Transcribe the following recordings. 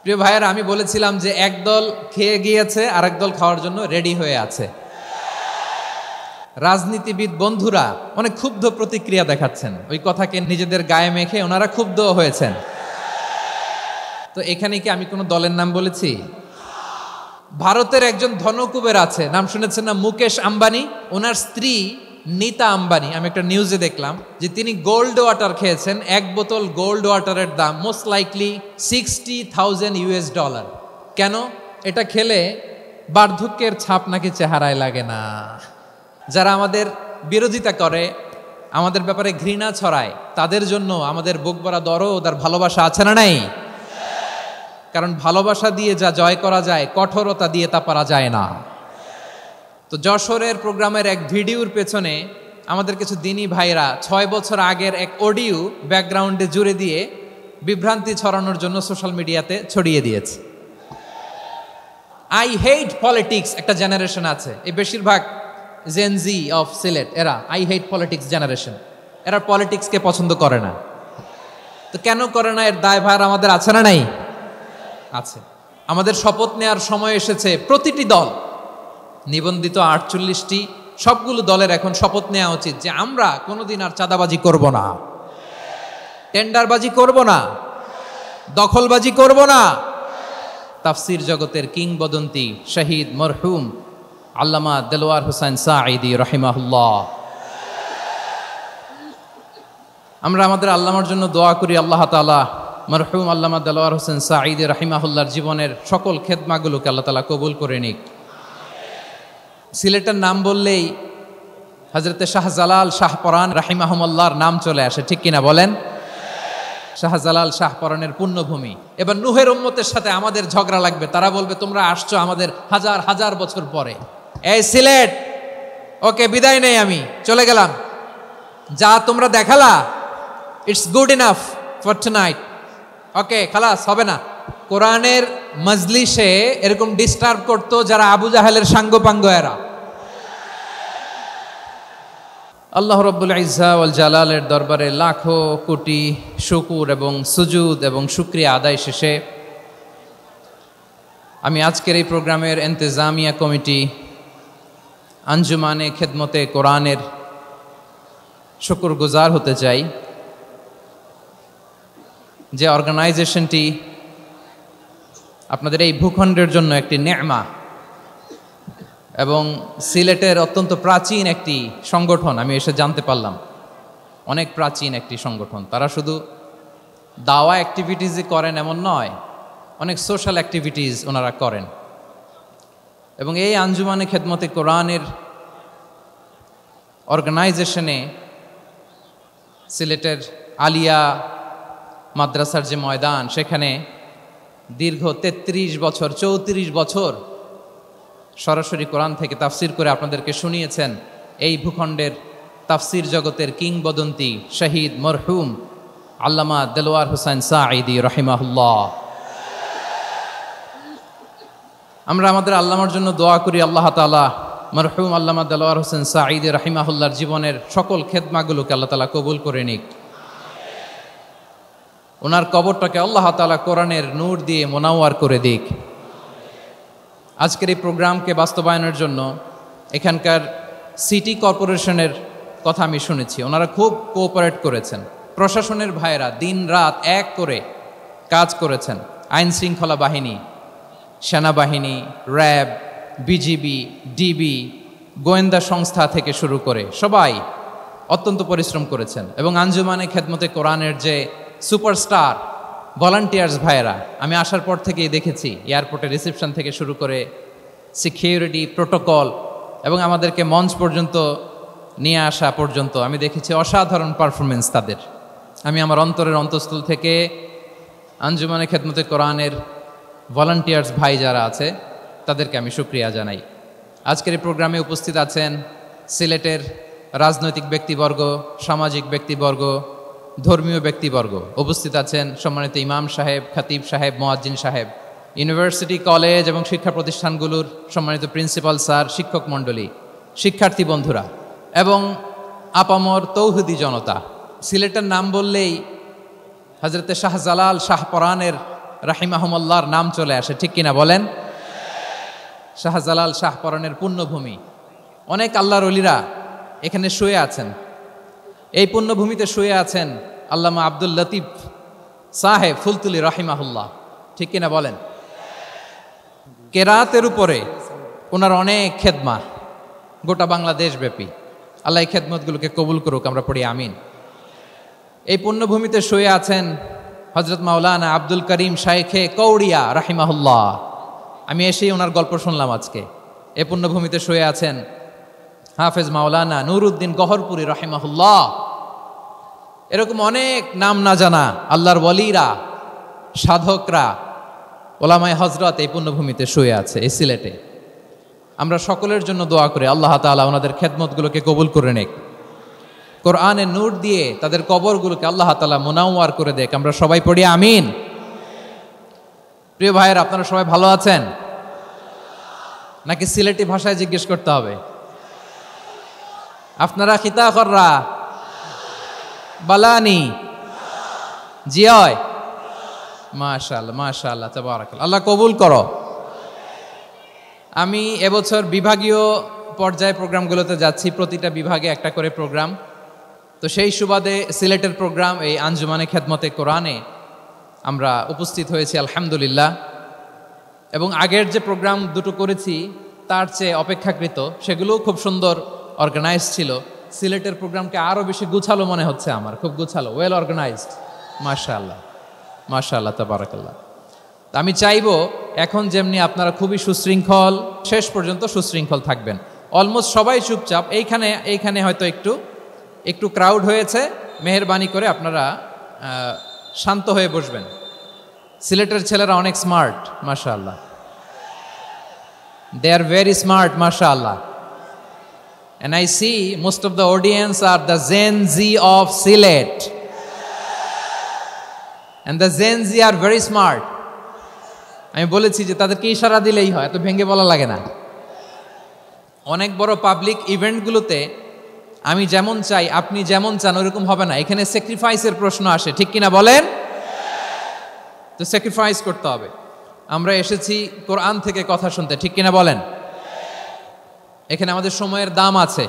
প্রিয় ভাইয়েরা, আমি বলেছিলাম যে একদল খেয়ে গিয়েছে আর একদল খাওয়ার জন্য রেডি হয়ে আছে। রাজনীতিবিদ বন্ধুরা অনেক ক্ষুব্ধ প্রতিক্রিয়া দেখাচ্ছেন, ওই কথাকে নিজেদের গায়ে মেখে ওনারা ক্ষুব্ধ হয়েছেন। তো এখানে কি আমি কোনো দলের নাম বলেছি? ভারতের একজন ধনকুবের আছে, নাম শুনেছেন না? মুকেশ আম্বানি। ওনার স্ত্রী নীতা আম্বানি, আমি একটা নিউজে দেখলাম যে তিনি গোল্ড ওয়াটার খেয়েছেন। এক বোতল গোল্ড ওয়াটারের দাম মোস্ট লাইকলি $60,000। কেন? এটা খেলে বার্ধক্যের ছাপ নাকি চেহারায় লাগে না। যারা আমাদের বিরোধিতা করে, আমাদের ব্যাপারে ঘৃণা ছড়ায়, তাদের জন্য আমাদের বুক ভরা দরদ আর ভালোবাসা আছে না নাই? কারণ ভালোবাসা দিয়ে যা জয় করা যায়, কঠোরতা দিয়ে তা পারা যায় না। তো যশোরের প্রোগ্রামের এক ভিডিওর পেছনে আমাদের কিছু দিনী ভাইরা 6 বছর আগের এক অডিও ব্যাকগ্রাউন্ডে জুড়ে দিয়ে বিভ্রান্তি ছড়ানোর জন্য সোশ্যাল মিডিয়াতে ছড়িয়ে দিয়েছে। আই হেট পলিটিক্স একটা জেনারেশন আছে, এই বেশিরভাগ জেনজি অফ সিলেট, এরা আই হেট পলিটিক্স জেনারেশন। এরা পলিটিক্সকে পছন্দ করে না। তো কেন করে না, এর দায়ভার আমাদের আছে না নাই? আছে। আমাদের শপথ নেওয়ার সময় এসেছে। প্রতিটি দল, নিবন্ধিত 48টি, সবগুলো দলের এখন শপথ নেওয়া উচিত যে আমরা কোনোদিন আর চাঁদাবাজি করব না, টেন্ডারবাজি করব না, দখলবাজি করব না। তাফসির জগতের কিংবদন্তি শহীদ মরহুম আল্লামা দেলোয়ার হোসেন সাঈদী রাহিমাহুল্লাহ, আমরা আমাদের আল্লামার জন্য দোয়া করি আল্লাহ তাআলা মরহুম আল্লামা দেলোয়ার হোসেন সাঈদী রাহিমাহুল্লাহর জীবনের সকল খেদমাগুলোকে আল্লাহ তাআলা কবুল করে নিক। সিলেটের নাম বললেই হযরতে শাহজালাল শাহপরান রাহিমাহুল্লাহর নাম চলে আসে, ঠিক কিনা বলেন? শাহজালাল শাহপরানের পুণ্যভূমি। এবার নূহের উম্মতের সাথে আমাদের ঝগড়া লাগবে। তারা বলবে তোমরা আসছো আমাদের হাজার হাজার বছর পরে। এই সিলেট, ওকে বিদায় নেই, আমি চলে গেলাম, যা তোমরা দেখালা it's good enough for tonight, okay খালাস, হবে না। কোরআনের মজলিসে এরকম ডিস্টার্ব করতো যারা আবু জাহেলের সাঙ্গপাঙ্গ এরা। আল্লাহ রাব্বুল ইজ্জা ওয়াল জালালের দরবারে লাখো কোটি শুকুর এবং সুজুদ এবং শুকরিয়া আদায় শেষে আমি আজকের এই প্রোগ্রামের ইন্তেজামিয়া কমিটি আঞ্জুমানে খেদমতে কোরআনের শুকরগুজার হতে চাই, যে অর্গানাইজেশনটি আপনাদের এই ভূখণ্ডের জন্য একটি নেমা এবং সিলেটের অত্যন্ত প্রাচীন একটি সংগঠন। আমি এসে জানতে পারলাম অনেক প্রাচীন একটি সংগঠন। তারা শুধু দাওয়া অ্যাক্টিভিটিসই করেন এমন নয়, অনেক সোশ্যাল অ্যাক্টিভিটিস ওনারা করেন। এবং এই আঞ্জুমানে খেদমতে কোরআনের অর্গানাইজেশনে সিলেটের আলিয়া মাদ্রাসার যে ময়দান, সেখানে দীর্ঘ 33 বছর 34 বছর সরাসরি কোরআন থেকে তাফসির করে আপনাদেরকে শুনিয়েছেন এই ভূখণ্ডের তাফসির জগতের কিংবদন্তি শহীদ মরহুম আল্লামা দেলোয়ার হোসেন সাঈদী রাহিমাহুল্লাহ। আমরা আমাদের আল্লামার জন্য দোয়া করি আল্লাহ তাআলা মরহুম আল্লামা দেলোয়ার হোসেন সাঈদী রাহিমাহুল্লাহর জীবনের সকল খেদমাগুলোকে আল্লাহ তাআলা কবুল করে নিক। ওনার কবরটাকে আল্লাহ তাআলা কোরআনের নূর দিয়ে মোনাওয়ার করে দিক। আজকের এই প্রোগ্রামকে বাস্তবায়নের জন্য এখানকার সিটি কর্পোরেশনের কথা আমি শুনেছি, ওনারা খুব কোঅপারেট করেছেন। প্রশাসনের ভাইয়েরা দিন রাত এক করে কাজ করেছেন। আইন শৃঙ্খলা বাহিনী, সেনাবাহিনী, র্যাব, বিজিবি, ডিবি, গোয়েন্দা সংস্থা থেকে শুরু করে সবাই অত্যন্ত পরিশ্রম করেছেন। এবং আঞ্জুমানে খেদমতে কোরআনের যে সুপারস্টার ভলান্টিয়ার্স ভাইয়েরা, আমি আসার পর থেকেই দেখেছি এয়ারপোর্টে রিসেপশন থেকে শুরু করে সিকিউরিটি প্রোটোকল এবং আমাদেরকে মঞ্চ পর্যন্ত নিয়ে আসা পর্যন্ত আমি দেখেছি অসাধারণ পারফরমেন্স তাদের। আমি আমার অন্তরের অন্তঃস্থল থেকে আঞ্জুমানে খেদমতে কোরআনের ভলান্টিয়ার্স ভাই যারা আছে তাদেরকে আমি শুকরিয়া জানাই। আজকের এই প্রোগ্রামে উপস্থিত আছেন সিলেটের রাজনৈতিক ব্যক্তিবর্গ, সামাজিক ব্যক্তিবর্গ, ধর্মীয় ব্যক্তিবর্গ। উপস্থিত আছেন সম্মানিত ইমাম সাহেব, খতিব সাহেব, মুয়াজ্জিন সাহেব, ইউনিভার্সিটি, কলেজ এবং শিক্ষা প্রতিষ্ঠানগুলোর সম্মানিত প্রিন্সিপাল স্যার, শিক্ষক মণ্ডলী, শিক্ষার্থী বন্ধুরা এবং আপামর তৌহিদি জনতা। সিলেটের নাম বললেই হযরতে শাহজালাল শাহপরানের রাহিমাহুমুল্লাহর নাম চলে আসে, ঠিক কিনা বলেন? শাহজালাল শাহপরানের পুণ্যভূমি, অনেক আল্লাহর ওলিরা এখানে শুয়ে আছেন। এই পুণ্যভূমিতে শুয়ে আছেন আল্লামা আব্দুল লতিফ সাহেব ফুলতুলি রাহিমাহুল্লাহ, ঠিক কিনা বলেন? কেরাতের উপরে ওনার অনেক খেদমা গোটা বাংলাদেশ ব্যাপী। আল্লাহ এই খেদমতগুলোকে কবুল করুক, আমরা পড়ি আমিন। এই পুণ্যভূমিতে শুয়ে আছেন হজরত মাওলানা আব্দুল করিম শাইখে কৌড়িয়া রাহিমাহুল্লাহ। আমি এসেই ওনার গল্প শুনলাম আজকে। এই পুণ্যভূমিতে শুয়ে আছেন হাফেজ মাওলানা নুরউদ্দিন গহরপুরি রাহিমাহুল্লাহ। এরকম অনেক নাম না জানা আল্লাহর ওয়ালিরা, সাধকরা, ওলামায়ে হজরত এই পুণ্যভূমিতে শুয়ে আছে এই সিলেটে। আমরা সকলের জন্য দোয়া করি আল্লাহ তাআলা ওনাদের খেদমতগুলোকে কবুল করে নেক, কোরআনের নূর দিয়ে তাদের কবরগুলোকে আল্লাহ তাআলা মুনাওয়ার করে দেখ। আমরা সবাই পড়ি আমিন। প্রিয় ভাইয়ের, আপনারা সবাই ভালো আছেন নাকি সিলেটি ভাষায় জিজ্ঞেস করতে হবে? আপনারা খিতা কররা বালানি জিয়? মাশাআল্লাহ মাশাআল্লাহ তাবারাকাল্লাহ, আল্লাহ কবুল করো। আমি এবছর বিভাগীয় পর্যায়ে প্রোগ্রামগুলোতে যাচ্ছি, প্রতিটা বিভাগে একটা করে প্রোগ্রাম। তো সেই সুবাদে সিলেটের প্রোগ্রাম এই আঞ্জুমানে খেদমতে কোরআনে আমরা উপস্থিত হয়েছি আলহামদুলিল্লাহ। এবং আগের যে প্রোগ্রাম দুটো করেছি তার চেয়ে অপেক্ষাকৃত সেগুলোও খুব সুন্দর অর্গানাইজ ছিল। সিলেটের প্রোগ্রামকে আরও বেশি গুছালো মনে হচ্ছে আমার, খুব গুছালো, ওয়েল অর্গানাইজড। মাশাআল্লাহ মাশাআল্লাহ তাবারাকাল্লাহ। আমি চাইবো এখন যেমনি আপনারা খুবই সুশৃঙ্খল, শেষ পর্যন্ত সুশৃঙ্খল থাকবেন। অলমোস্ট সবাই চুপচাপ, এইখানে হয়তো একটু ক্রাউড হয়েছে, মেহেরবানি করে আপনারা শান্ত হয়ে বসবেন। সিলেটের ছেলেরা অনেক স্মার্ট মাশাআল্লাহ, they are very smart mashallah, and I see most of the audience are the Gen Z of Silet, and the Gen Z are very smart. আমি বলেছি যে তাদেরকে ইশারা দিলেই হয়, এত ভেঙে বলা লাগে না। অনেক বড় পাবলিক ইভেন্টগুলোতে আমি যেমন চাই আপনি যেমন চান ওরকম হবে না, এখানে স্যাক্রিফাইসের প্রশ্ন আসে, ঠিক কিনা বলেন? তো স্যাক্রিফাইস করতে হবে। আমরা এসেছি কোরআন থেকে কথা শুনতে, ঠিক কিনা বলেন? এখানে আমাদের সময়ের দাম আছে।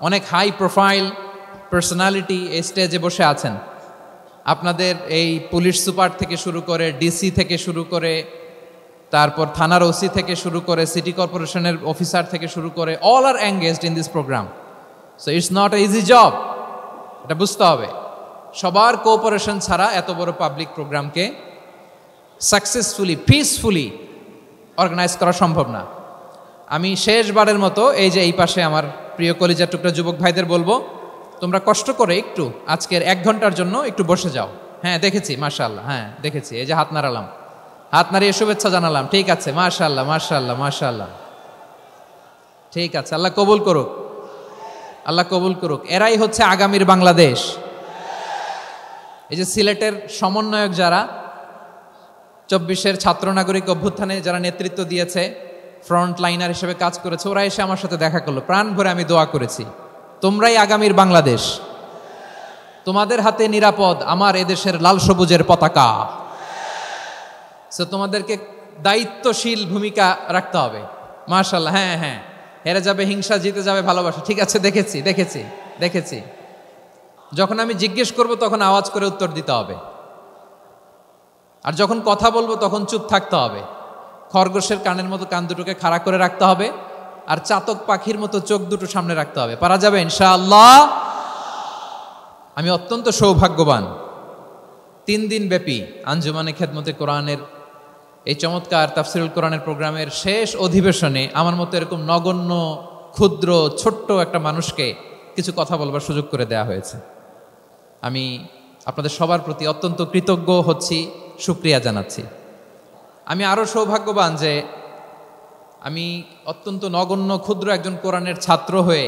অনেক হাই প্রোফাইল পার্সোনালিটি এই স্টেজে বসে আছেন। আপনাদের এই পুলিশ সুপার থেকে শুরু করে, ডিসি থেকে শুরু করে, তারপর থানার ওসি থেকে শুরু করে, সিটি কর্পোরেশনের অফিসার থেকে শুরু করে, all are engaged in this program. So it's not a easy job, এটা বুঝতে হবে। সবার কোঅপারেশন ছাড়া এত বড় পাবলিক প্রোগ্রামকে সাকসেসফুলি পিসফুলি অর্গানাইজ করা সম্ভব না। আমি শেষবারের মতো এই যে এই পাশে আমার প্রিয় কলিজার টুকরা যুবক ভাইদের বলবো, তোমরা কষ্ট করে একটু আজকের 1 ঘন্টার জন্য একটু বসে যাও। হ্যাঁ দেখেছি মাশাআল্লাহ, হ্যাঁ দেখেছি, এই যে হাত নাড়ালাম, হাত নাড়িয়ে শুভেচ্ছা জানালাম, ঠিক আছে মাশাআল্লাহ মাশাআল্লাহ মাশাআল্লাহ, ঠিক আছে। আল্লাহ কবুল করুক, আল্লাহ কবুল করুক। এরাই হচ্ছে আগামীর বাংলাদেশ। এই যে সিলেটের সমন্বয়ক যারা 24-এর ছাত্র নাগরিক অভ্যুত্থানে যারা নেতৃত্ব দিয়েছে, ফ্রন্ট লাইনার হিসেবে কাজ করেছে, ওরা এসে আমার সাথে দেখা করলো, প্রাণ ভরে আমি দোয়া করেছি, তোমরাই আগামীর বাংলাদেশ, তোমাদের হাতে নিরাপদ আমার এদেশের লাল সবুজের পতাকা। সো তোমাদেরকে দায়িত্বশীল ভূমিকা রাখতে হবে। মাশাআল্লাহ, হ্যাঁ হ্যাঁ, হেরে যাবে হিংসা, জিতে যাবে ভালোবাসা, ঠিক আছে দেখেছি দেখেছি দেখেছি। যখন আমি জিজ্ঞেস করব তখন আওয়াজ করে উত্তর দিতে হবে, আর যখন কথা বলবো তখন চুপ থাকতে হবে। খরগোশের কানের মতো কান দুটোকে খাড়া করে রাখতে হবে, আর চাতক পাখির মতো চোখ দুটো সামনে রাখতে হবে। পারা যাবে ইনশাআল্লাহ। আমি অত্যন্ত সৌভাগ্যবান, 3 দিন ব্যাপী আঞ্জুমানে খেদমতে কোরআনের এই চমৎকার তাফসিরুল কোরআনের প্রোগ্রামের শেষ অধিবেশনে আমার মতো এরকম নগণ্য, ক্ষুদ্র, ছোট্ট একটা মানুষকে কিছু কথা বলবার সুযোগ করে দেয়া হয়েছে। আমি আপনাদের সবার প্রতি অত্যন্ত কৃতজ্ঞ হচ্ছি, শুকরিয়া জানাচ্ছি। আমি আরও সৌভাগ্যবান যে আমি অত্যন্ত নগণ্য ক্ষুদ্র একজন কোরআনের ছাত্র হয়ে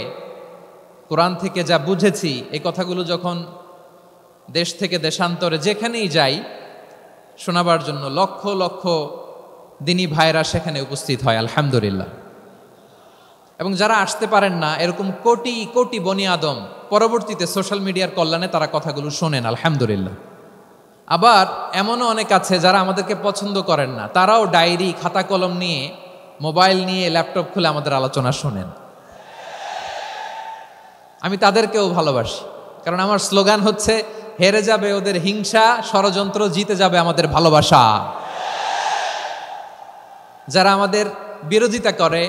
কোরআন থেকে যা বুঝেছি, এই কথাগুলো যখন দেশ থেকে দেশান্তরে যেখানেই যাই শোনাবার জন্য লক্ষ লক্ষ দিনী ভাইরা সেখানে উপস্থিত হয় আলহামদুলিল্লাহ। এবং যারা আসতে পারেন না, এরকম কোটি কোটি বনি আদম পরবর্তীতে সোশ্যাল মিডিয়ার কল্যাণে তারা কথাগুলো শোনেন আলহামদুলিল্লাহ। আবার এমনও অনেক আছে যারা আমাদেরকে পছন্দ করেন না, তারাও ডায়েরি খাতা কলম নিয়ে, মোবাইল নিয়ে, ল্যাপটপ খুলে আমাদের আলোচনা শোনেন। আমি তাদেরকেও ভালোবাসি, কারণ আমার স্লোগান হচ্ছে, হেরে যাবে ওদের হিংসা, ষড়যন্ত্র, জিতে যাবে আমাদের ভালোবাসা। যারা আমাদের বিরোধিতা করে,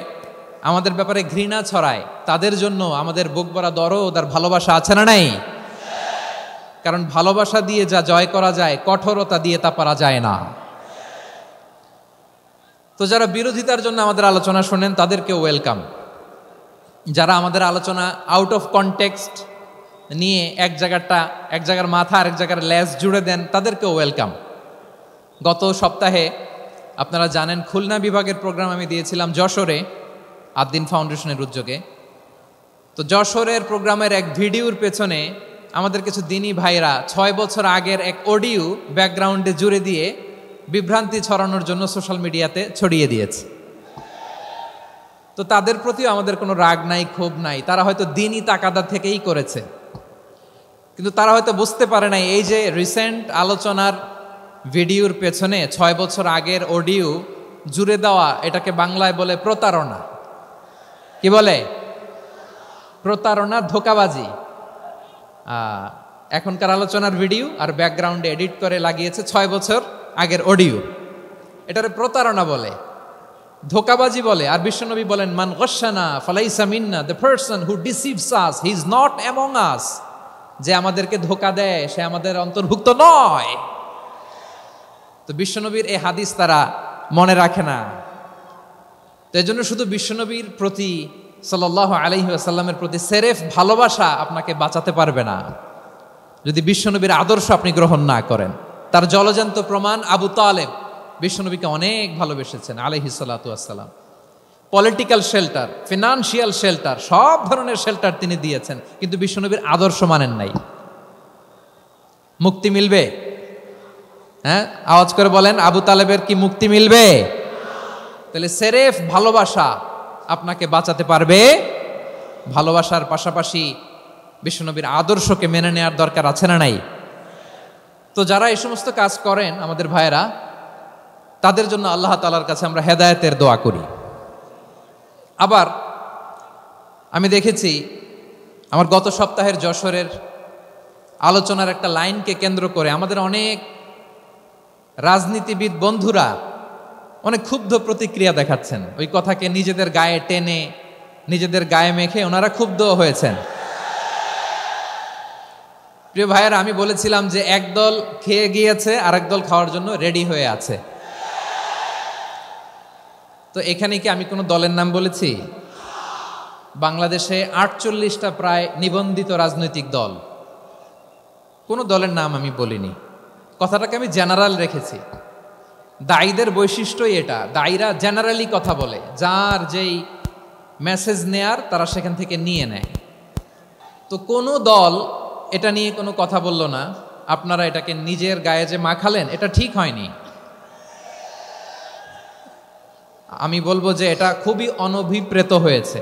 আমাদের ব্যাপারে ঘৃণা ছড়ায়, তাদের জন্য আমাদের বুক ভরা দরদ আর ভালোবাসা আছে না নাই? কারণ ভালোবাসা দিয়ে যা জয় করা যায়, কঠোরতা দিয়ে তা পারা যায় না। তো যারা বিরোধিতার জন্য আমাদের আলোচনা শোনেন, তাদেরকে ওয়েলকাম। যারা আমাদের আলোচনা আউট অফ কনটেক্সট নিয়ে এক জায়গার মাথা আর এক জায়গার লেজ জুড়ে দেন, তাদেরকেও ওয়েলকাম। গত সপ্তাহে আপনারা জানেন, খুলনা বিভাগের প্রোগ্রাম আমি দিয়েছিলাম যশোরে, আদ্দিন ফাউন্ডেশনের উদ্যোগে। তো যশোরের প্রোগ্রামের এক ভিডিওর পেছনে আমাদের কিছু দিনী ভাইরা 6 বছর আগের এক অডিও ব্যাকগ্রাউন্ডে জুড়ে দিয়ে বিভ্রান্তি ছড়ানোর জন্য সোশ্যাল মিডিয়াতে ছড়িয়ে দিয়েছে। তো তাদের প্রতিও আমাদের কোনো রাগ নাই, ক্ষোভ নাই। তারা হয়তো দিনই তাকাদা থেকেই করেছে, কিন্তু তারা হয়তো বুঝতে পারে নাই এই যে রিসেন্ট আলোচনার ভিডিওর পেছনে 6 বছর আগের অডিও জুড়ে দেওয়া, এটাকে বাংলায় বলে প্রতারণা। কি বলে? প্রতারণা, ধোঁকাবাজি। এখনকার আলোচনার ভিডিও আর ব্যাকগ্রাউন্ডে এডিট করে লাগিয়েছে 6 বছর আগের অডিও। এটারে প্রতারণা বলে, ধোঁকাবাজি বলে। আর বিশ্বনবী বলেন, মান গশানা ফালাইসা মিন্না, the person who deceives us, he is not among us. যে আমাদেরকে ধোঁকা দেয়, সে আমাদের অন্তর্ভুক্ত নয়। তো বিশ্বনবীর এই হাদিস তারা মনে রাখে না। তো এই জন্য শুধু বিশ্বনবীর প্রতি সাল্লাল্লাহু আলাইহি ওয়াসাল্লামের প্রতি সেরেফ ভালোবাসা আপনাকে বাঁচাতে পারবে না, যদি বিশ্বনবীর আদর্শ আপনি গ্রহণ না করেন। তার জলজান্ত প্রমাণ, আবু তালেব বিশ্বনবীকে অনেক ভালোবেসেছেন আলাইহিস সালাতু ওয়াসসালাম। পলিটিক্যাল শেল্টার, ফিনান্সিয়াল শেল্টার, সব ধরনের শেল্টার তিনি দিয়েছেন, কিন্তু বিশ্বনবীর আদর্শ মানেন নাই। মুক্তি মিলবে? হ্যাঁ, আওয়াজ করে বলেন, আবু তালেবের কি মুক্তি মিলবে? তাহলে সেরেফ ভালোবাসা আপনাকে বাঁচাতে পারবে। ভালোবাসার পাশাপাশি বিশ্বনবীর আদর্শকে মেনে নেওয়ার দরকার আছে না নাই? তো যারা এই সমস্ত কাজ করেন আমাদের ভাইয়েরা, তাদের জন্য আল্লাহ তাআলার কাছে আমরা হেদায়েতের দোয়া করি। আবার আমি দেখেছি আমার গত সপ্তাহের যশোরের আলোচনার একটা লাইনকে কেন্দ্র করে আমাদের অনেক রাজনীতিবিদ বন্ধুরা অনেক ক্ষুব্ধ প্রতিক্রিয়া দেখাচ্ছেন। ওই কথাকে নিজেদের গায়ে টেনে, নিজেদের গায়ে মেখে ওনারা ক্ষুব্ধ হয়েছেন। প্রিয় ভাইয়েরা, আমি বলেছিলাম যে একদল খেয়ে গিয়েছে, আরেক দল খাওয়ার জন্য রেডি হয়ে আছে। তো এখানে কি আমি কোনো দলের নাম বলেছি? বাংলাদেশে 48টা প্রায় নিবন্ধিত রাজনৈতিক দল, কোনো দলের নাম আমি বলিনি। কথাটাকে আমি জেনারেল রেখেছি। দায়ীদের বৈশিষ্ট্যই এটা, দায়ীরা জেনারেলি কথা বলে, যার যেই মেসেজ নেয়ার তারা সেখান থেকে নিয়ে নেয়। তো কোনো দল এটা নিয়ে কোনো কথা বলল না। আপনারা এটাকে নিজের গায়ে যে মাখালেন, এটা ঠিক হয়নি। আমি বলবো যে এটা খুবই অনভিপ্রেত হয়েছে।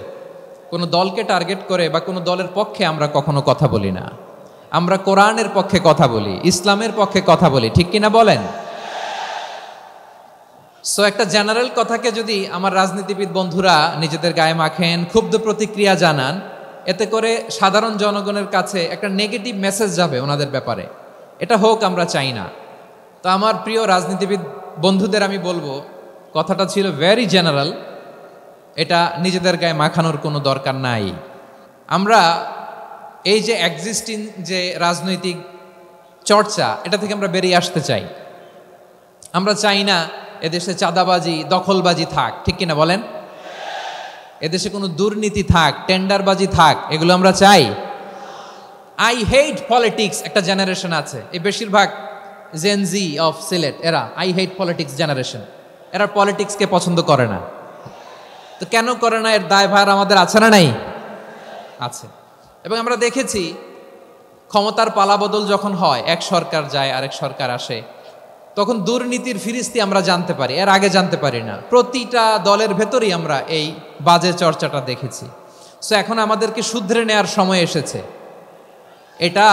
কোনো দলকে টার্গেট করে বা কোনো দলের পক্ষে আমরা কখনো কথা বলি না। আমরা কোরআনের পক্ষে কথা বলি, ইসলামের পক্ষে কথা বলি, ঠিক কিনা বলেন? সো একটা জেনারেল কথাকে যদি আমার রাজনীতিবিদ বন্ধুরা নিজেদের গায়ে মাখেন, ক্ষুব্ধ প্রতিক্রিয়া জানান, এতে করে সাধারণ জনগণের কাছে একটা নেগেটিভ মেসেজ যাবে ওনাদের ব্যাপারে। এটা হোক আমরা চাই না। তো আমার প্রিয় রাজনীতিবিদ বন্ধুদের আমি বলবো, কথাটা ছিল ভেরি জেনারেল, এটা নিজেদের গায়ে মাখানোর কোনো দরকার নাই। আমরা এই যে এক্সিস্টিং যে রাজনৈতিক চর্চা, এটা থেকে আমরা বেরিয়ে আসতে চাই। আমরা চাই না এদেশে চাঁদাবাজি, দখলবাজি থাক, ঠিক কিনা বলেন? এদেশে কোনো দুর্নীতি থাক, টেন্ডারবাজি থাক, এগুলো আমরা চাই? আই হেট পলিটিক্স একটা জেনারেশন আছে, এই বেশিরভাগ জেনজি অফ সিলেট, এরা আই হেট পলিটিক্স জেনারেশন। এরা পলিটিক্সকে পছন্দ করে না। তো কেন করে না, এর দায়ভার আমাদের আছে না নাই? আছে। এবং আমরা দেখেছি ক্ষমতার পালাবদল যখন হয়, এক সরকার যায় আরেক সরকার আসে, তখন দুর্নীতির ফিরিস্তি আমরা জানতে পারি, এর আগে জানতে পারি না। প্রতিটা দলের ভেতরেই আমরা এই বাজে চর্চাটা দেখেছি। সো এখন আমাদেরকে শুধরে নেওয়ার সময় এসেছে। এটা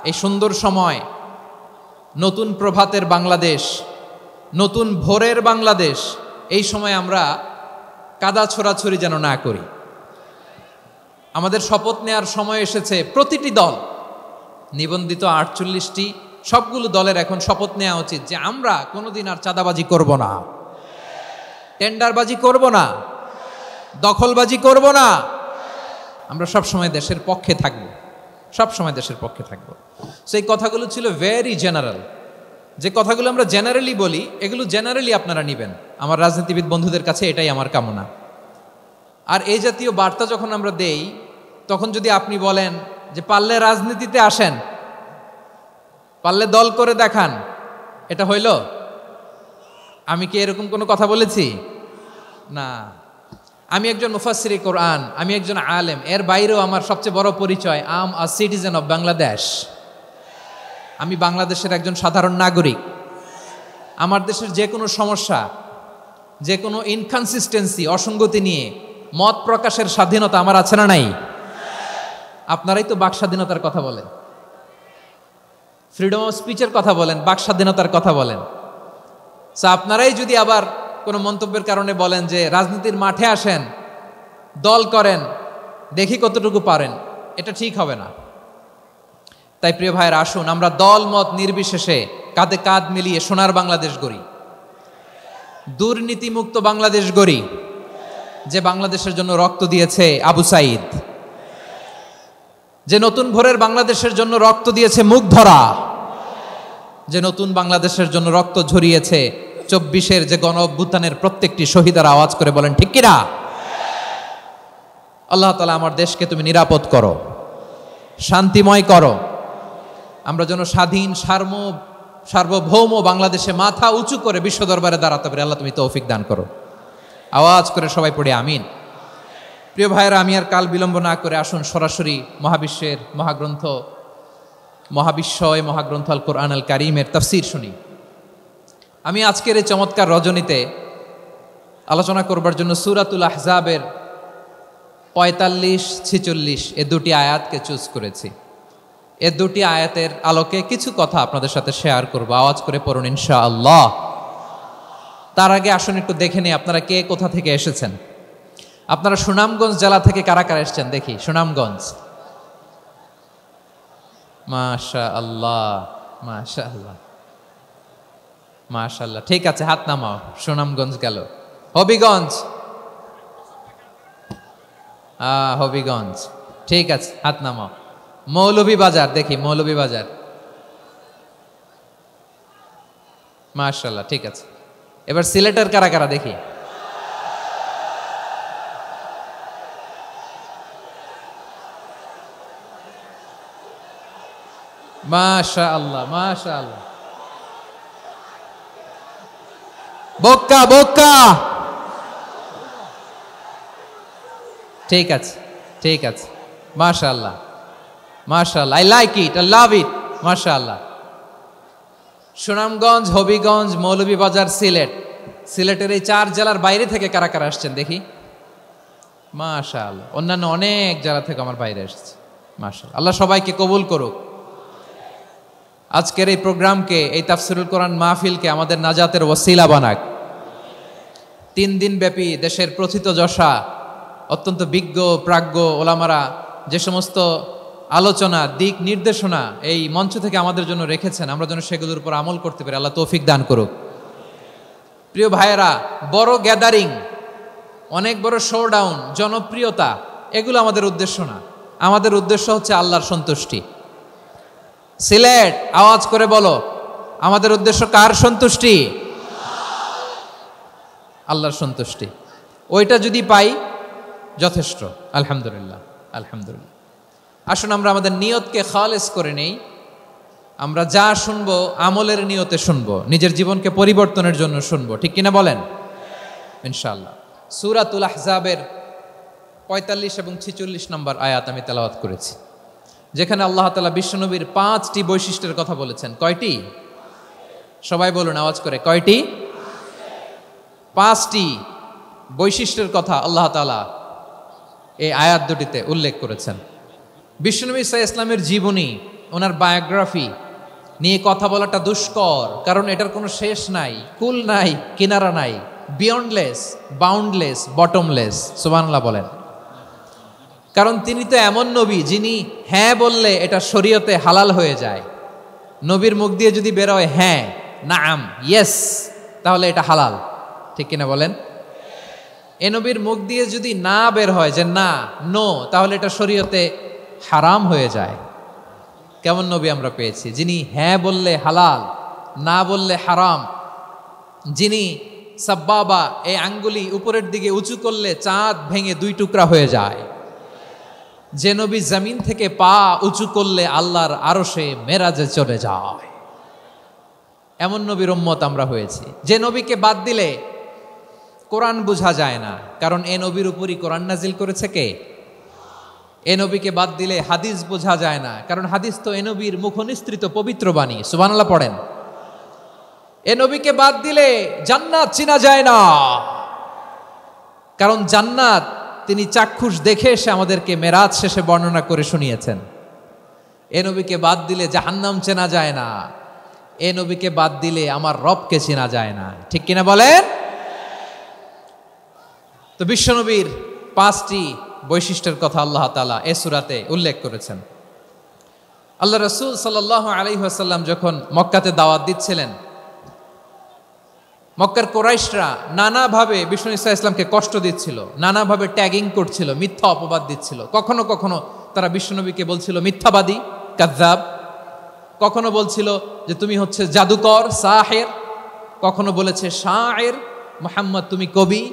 এই সুন্দর সময় নতুন প্রভাতের বাংলাদেশ, নতুন ভোরের বাংলাদেশ, এই সময় আমরা কাদা ছোড়াছড়ি যেন না করি। আমাদের শপথ নেওয়ার সময় এসেছে। প্রতিটি দল, নিবন্ধিত 48টি, সবগুলো দলের এখন শপথ নেওয়া উচিত যে আমরা কোনোদিন আর চাঁদাবাজি করব না, টেন্ডারবাজি করব না, দখলবাজি করব না। আমরা সবসময় দেশের পক্ষে থাকব, সবসময় দেশের পক্ষে থাকব। সেই কথাগুলো ছিল ভেরি জেনারেল। যে কথাগুলো আমরা জেনারেলি বলি, এগুলো জেনারেলি আপনারা নেবেন। আমার রাজনীতিবিদ বন্ধুদের কাছে এটাই আমার কামনা। আর এই জাতীয় বার্তা যখন আমরা দেই, তখন যদি আপনি বলেন যে পারলে রাজনীতিতে আসেন, পারলে দল করে দেখান, এটা হইল? আমি কি এরকম কোনো কথা বলেছি? না। আমি একজন মুফাসসিরে কোরআন, আমি একজন আলেম, এর বাইরেও আমার সবচেয়ে বড় পরিচয় আম আ সিটিজেন অফ বাংলাদেশ। আমি বাংলাদেশের একজন সাধারণ নাগরিক। আমার দেশের যে কোনো সমস্যা, যে কোনো ইনকনসিস্টেন্সি, অসঙ্গতি নিয়ে মত প্রকাশের স্বাধীনতা আমার আছে না নাই? আপনারাই তো বাক স্বাধীনতার কথা বলেন, ফ্রিডম অফ স্পিচের কথা বলেন, বাক স্বাধীনতার কথা বলেন। আপনারাই যদি আবার কোনো মন্তব্যের কারণে বলেন যে রাজনীতির মাঠে আসেন, দল করেন, দেখি কতটুকু পারেন, এটা ঠিক হবে না। তাই প্রিয় ভাইয়ের, আসুন আমরা দল মত নির্বিশেষে কাঁধে কাঁধ মিলিয়ে সোনার বাংলাদেশ গড়ি, দুর্নীতিমুক্ত বাংলাদেশ গড়ি, যে বাংলাদেশের জন্য রক্ত দিয়েছে আবু সাইদ, যে নতুন ভোরের বাংলাদেশের জন্য রক্ত দিয়েছে মুগ্ধরা, যে নতুন বাংলাদেশের জন্য রক্ত ঝরিয়েছে 24-এর যে গণ অভ্যুত্থানের প্রত্যেকটি শহীদার। আওয়াজ করে বলেন ঠিক কিনা? আল্লাহ তাআলা আমার দেশকে তুমি নিরাপদ করো, শান্তিময় করো। আমরা যেন স্বাধীন সার্বভৌম বাংলাদেশে মাথা উঁচু করে বিশ্ব দরবারে দাঁড়াতে পারি। আল্লাহ তুমি তৌফিক দান করো। আওয়াজ করে সবাই পড়ে আমিন। প্রিয় ভাইয়েরা, আমি আর কাল বিলম্ব না করে আসুন সরাসরি মহাবিশ্বের মহাগ্রন্থ, মহাবিশ্বয় মহাগ্রন্থ আল কোরআন আল কারীমের তাফসীর শুনি। আমি আজকের এই চমৎকার রজনীতে আলোচনা করবার জন্য সূরাতুল আহজাবের 45-46 এ দুটি আয়াতকে চুজ করেছি। এ দুটি আয়াতের আলোকে কিছু কথা আপনাদের সাথে শেয়ার করব। আওয়াজ করে পড়ুন ইনশাআল্লাহ। তার আগে আসুন একটু দেখে নিই আপনারা কে কোথা থেকে এসেছেন। আপনারা সুনামগঞ্জ জেলা থেকে কারা কারা এসেছেন দেখি। সুনামগঞ্জ, মাশাআল্লাহ মাশাআল্লাহ মাশাআল্লাহ, ঠিক আছে, হাত নামাও। সুনামগঞ্জ গেল। হবিগঞ্জ, হবিগঞ্জ, ঠিক আছে, হাত নামাও। মৌলভীবাজার দেখি, মৌলভীবাজার, মাশাআল্লাহ, ঠিক আছে। এবার সিলেটের কারা কারা দেখি। মাশাআল্লাহ মাশাআল্লাহ। বক্কা বক্কা, ঠিক আছে ঠিক আছে, মাশাআল্লাহ মাশাআল্লাহ, I like it, I love it, মাশাআল্লাহ। সুনামগঞ্জ, হবিগঞ্জ, মৌলভীবাজার, সিলেট। সিলেটের এই 4 জেলার বাইরে থেকে কারা কারা আসছেন দেখি। মাশাআল্লাহ, অন্যান্য অনেক জেলা থেকে আমার বাইরে এসেছে। মাশাআল্লাহ, আল্লাহ সবাইকে কবুল করুক। আজকের এই প্রোগ্রামকে, এই তাফসীরুল কোরআন মাহফিলকে আমাদের নাজাতের ওসিলা বানাক। 3 দিন ব্যাপী দেশের প্রথিতযশা অত্যন্ত বিজ্ঞ প্রাজ্ঞ ওলামারা যে সমস্ত আলোচনা, দিক নির্দেশনা এই মঞ্চ থেকে আমাদের জন্য রেখেছেন, আমরা যেন সেগুলোর উপর আমল করতে পারি। আল্লাহ তৌফিক দান করুক। প্রিয় ভাইয়েরা, বড় গ্যাদারিং, অনেক বড় শোডাউন, জনপ্রিয়তা, এগুলো আমাদের উদ্দেশ্য না। আমাদের উদ্দেশ্য হচ্ছে আল্লাহর সন্তুষ্টি। সিলেট, আওয়াজ করে বলো, আমাদের উদ্দেশ্য কার সন্তুষ্টি? আল্লাহর সন্তুষ্টি। ওইটা যদি পাই যথেষ্ট, আলহামদুলিল্লাহ আলহামদুলিল্লাহ। আসুন আমরা আমাদের নিয়তকে খালেস করে নেই। আমরা যা শুনবো আমলের নিয়তে শুনবো, নিজের জীবনকে পরিবর্তনের জন্য শুনবো, ঠিক কিনা বলেন? ইনশাআল্লাহ। সূরাতুল আহজাবের 45 এবং 46 নম্বর আয়াত আমি তেলাওয়াত করেছি, যেখানে আল্লাহ তাআলা বিশ্বনবীর 5টি বৈশিষ্ট্যের কথা বলেছেন। কয়টি? সবাই বলুন আওয়াজ করে, কয়টি? 5টি বৈশিষ্ট্যের কথা আল্লাহ তাআলা এই আয়াত দুটিতে উল্লেখ করেছেন। বিশ্বনবী সাল্লাল্লাহু আলাইহি ওয়াসাল্লামের জীবনী, ওনার বায়োগ্রাফি নিয়ে কথা বলাটা দুষ্কর, কারণ এটার কোনো শেষ নাই, কুল নাই, কিনারা নাই, বিয়ন্ডলেস, বাউন্ডলেস, বটমলেস। সুবহানাল্লাহ বলেন। কারণ তিনি তো এমন নবী যিনি হ্যাঁ বললে এটা শরীয়তে হালাল হয়ে যায়। নবীর মুখ দিয়ে যদি বেরোয় হ্যাঁ, নাম, ইয়েস, তাহলে এটা হালাল, ঠিক কিনা বলেন? এ নবীর মুখ দিয়ে যদি না বের হয় যে না, নো, তাহলে এটা শরীয়তে হারাম হয়ে যায়। কেমন নবী আমরা পেয়েছি, যিনি হ্যাঁ বললে হালাল, না বললে হারাম, যিনি সাব্বাবা এই আঙ্গুলি উপরের দিকে উঁচু করলে চাঁদ ভেঙে 2 টুকরা হয়ে যায়, যে নবী জমিন থেকে পা উঁচু করলে আল্লাহর আরশে মেরাজে চলে যায়, এমন নবীর উম্মত আমরা হয়েছি। যে নবীকে বাদ দিলে কোরআন বোঝা যায় না, কারণ এ নবীর উপরই কোরআন নাজিল করেছে কে? এ নবীকে বাদ দিলে হাদিস বোঝা যায় না, কারণ হাদিস তো এ নবীর মুখনিসৃত পবিত্র বাণী। সুবহানাল্লাহ পড়েন। এ নবীকে বাদ দিলে জান্নাত চিনা যায় না, কারণ জান্নাত তিনি চাক্ষুষ দেখে এসে আমাদেরকে মেরাজ শেষে বর্ণনা করে শুনিয়েছেন। এ নবীকে বাদ দিলে জাহান্নাম চেনা যায় না, এ নবীকে বাদ দিলে আমার রবকে চেনা যায় না, ঠিক কিনা বলেন? তো বিশ্বনবীর 5টি বৈশিষ্ট্যের কথা আল্লাহ তাআলা এ সূরাতে উল্লেখ করেছেন। আল্লাহ রাসূল সাল্লাল্লাহু আলাইহি ওয়াসাল্লাম যখন মক্কাতে দাওয়াত দিচ্ছিলেন, মক্কার কুরাইশরা নানাভাবে বিষ্ণু ঈসা ইসলামকে কষ্ট দিচ্ছিল, নানাভাবে ট্যাগিং করছিল, মিথ্যা অপবাদ দিচ্ছিল। কখনো কখনো তারা বিশ্বনবীকে বলছিল মিথ্যাবাদী, কাযযাব। কখনো বলছিল যে তুমি হচ্ছে জাদুকর, সাহের। কখনো বলেছে শায়ের, মুহাম্মদ তুমি কবি।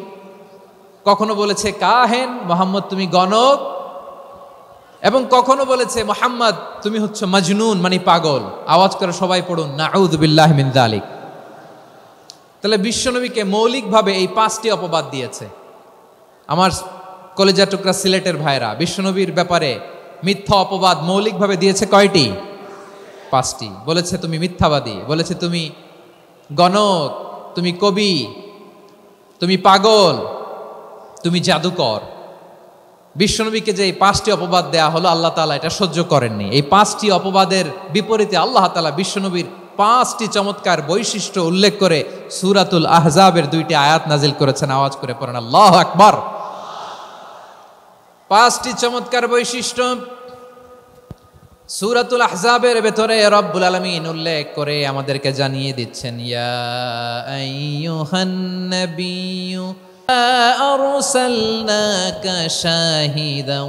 কখনো বলেছে কাহেন, মুহাম্মদ তুমি গণক। এবং কখনো বলেছে মুহাম্মদ তুমি হচ্ছে মাজনুন, মানে পাগল। আওয়াজ করে সবাই পড়ুন নাউযু বিল্লাহি মিন যালিক। তাহলে বিশ্বনবীকে মৌলিকভাবে এই 5টি অপবাদ দিয়েছে। আমার কলেজা টুকরা সিলেটের ভাইরা, বিশ্বনবীর ব্যাপারে মিথ্যা অপবাদ মৌলিকভাবে দিয়েছে কয়টি? 5টি। বলেছে তুমি মিথ্যাবাদী, বলেছে তুমি গণক, তুমি কবি, তুমি পাগল, তুমি জাদুকর। বিশ্বনবীকে যে এই 5টি অপবাদ দেয়া হলো, আল্লাহ তাআলা এটা সহ্য করেননি। এই 5টি অপবাদের বিপরীতে আল্লাহ তাআলা বিশ্বনবীর 5টি চমৎকার বৈশিষ্ট্য উল্লেখ করে সূরাতুল আহজাবের 2টি আয়াত নাজিল করেছেন। আওয়াজ করে পড়েন আল্লাহু আকবার। 5টি চমৎকার বৈশিষ্ট্য সূরাতুল আহজাবের ভেতরে রব্বুল আলামিন উল্লেখ করে আমাদেরকে জানিয়ে দিচ্ছেন, ইয়া আইয়ুহান নাবিয়্যু আরসালনাকা শাহিদান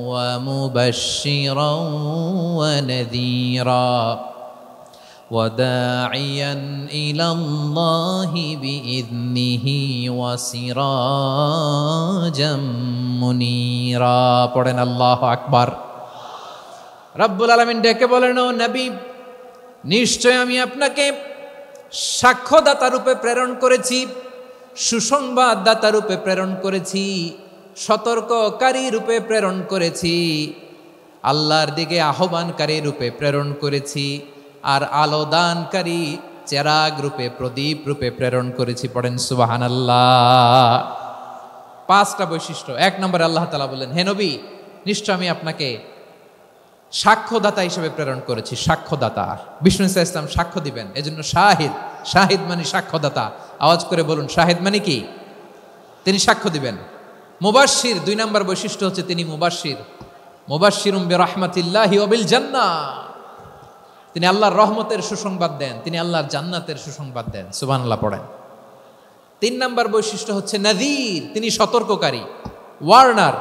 ওয়া মুবাশশিরান ওয়া নাযীরা وداعيا إلى الله بإذنه وسراجا منيرا পড়েন আল্লাহু আকবার। রব্বুল আলামিন ডেকে বলেন, ও নবী, নিশ্চয় আমি আপনাকে সাক্ষ্যদাতা রূপে প্রেরণ করেছি, সুসংবাদদাতা রূপে প্রেরণ করেছি, সতর্ককারী রূপে প্রেরণ করেছি, আল্লাহর দিকে আহ্বানকারী রূপে প্রেরণ করেছি, আর আলো দানকারী চেরাগ রূপে, প্রদীপ রূপে প্রেরণ করেছি। পড়েন সুবহানাল্লাহ। 5টা বৈশিষ্ট্য। 1 নম্বরে আল্লাহ তাআলা বললেন, হে নবী, নিশ্চয় আমি আপনাকে সাক্ষ্যদাতা হিসেবে প্রেরণ করেছি। সাক্ষ্যদাতা, বিষ্ণু ঈসা ইসলাম সাক্ষ্য দিবেন, এজন্য শাহিদ। শাহিদ মানে সাক্ষ্যদাতা। আওয়াজ করে বলুন, শাহিদ মানে কি? তিনি সাক্ষ্য দিবেন। মুবাশশির, 2 নম্বর বৈশিষ্ট্য হচ্ছে তিনি মুবাশশির। মুবাশশিরুম বিরহমাতিল্লাহি ওয়া বিল জান্নাহ, তিনি আল্লাহর রহমতের সুসংবাদ দেন, তিনি আল্লাহর জান্নাতের সুসংবাদ দেন। সুবহানাল্লাহ পড়েন। 3 নম্বর বৈশিষ্ট্য হচ্ছে নাযীর, তিনি সতর্ককারী, ওয়ার্নার।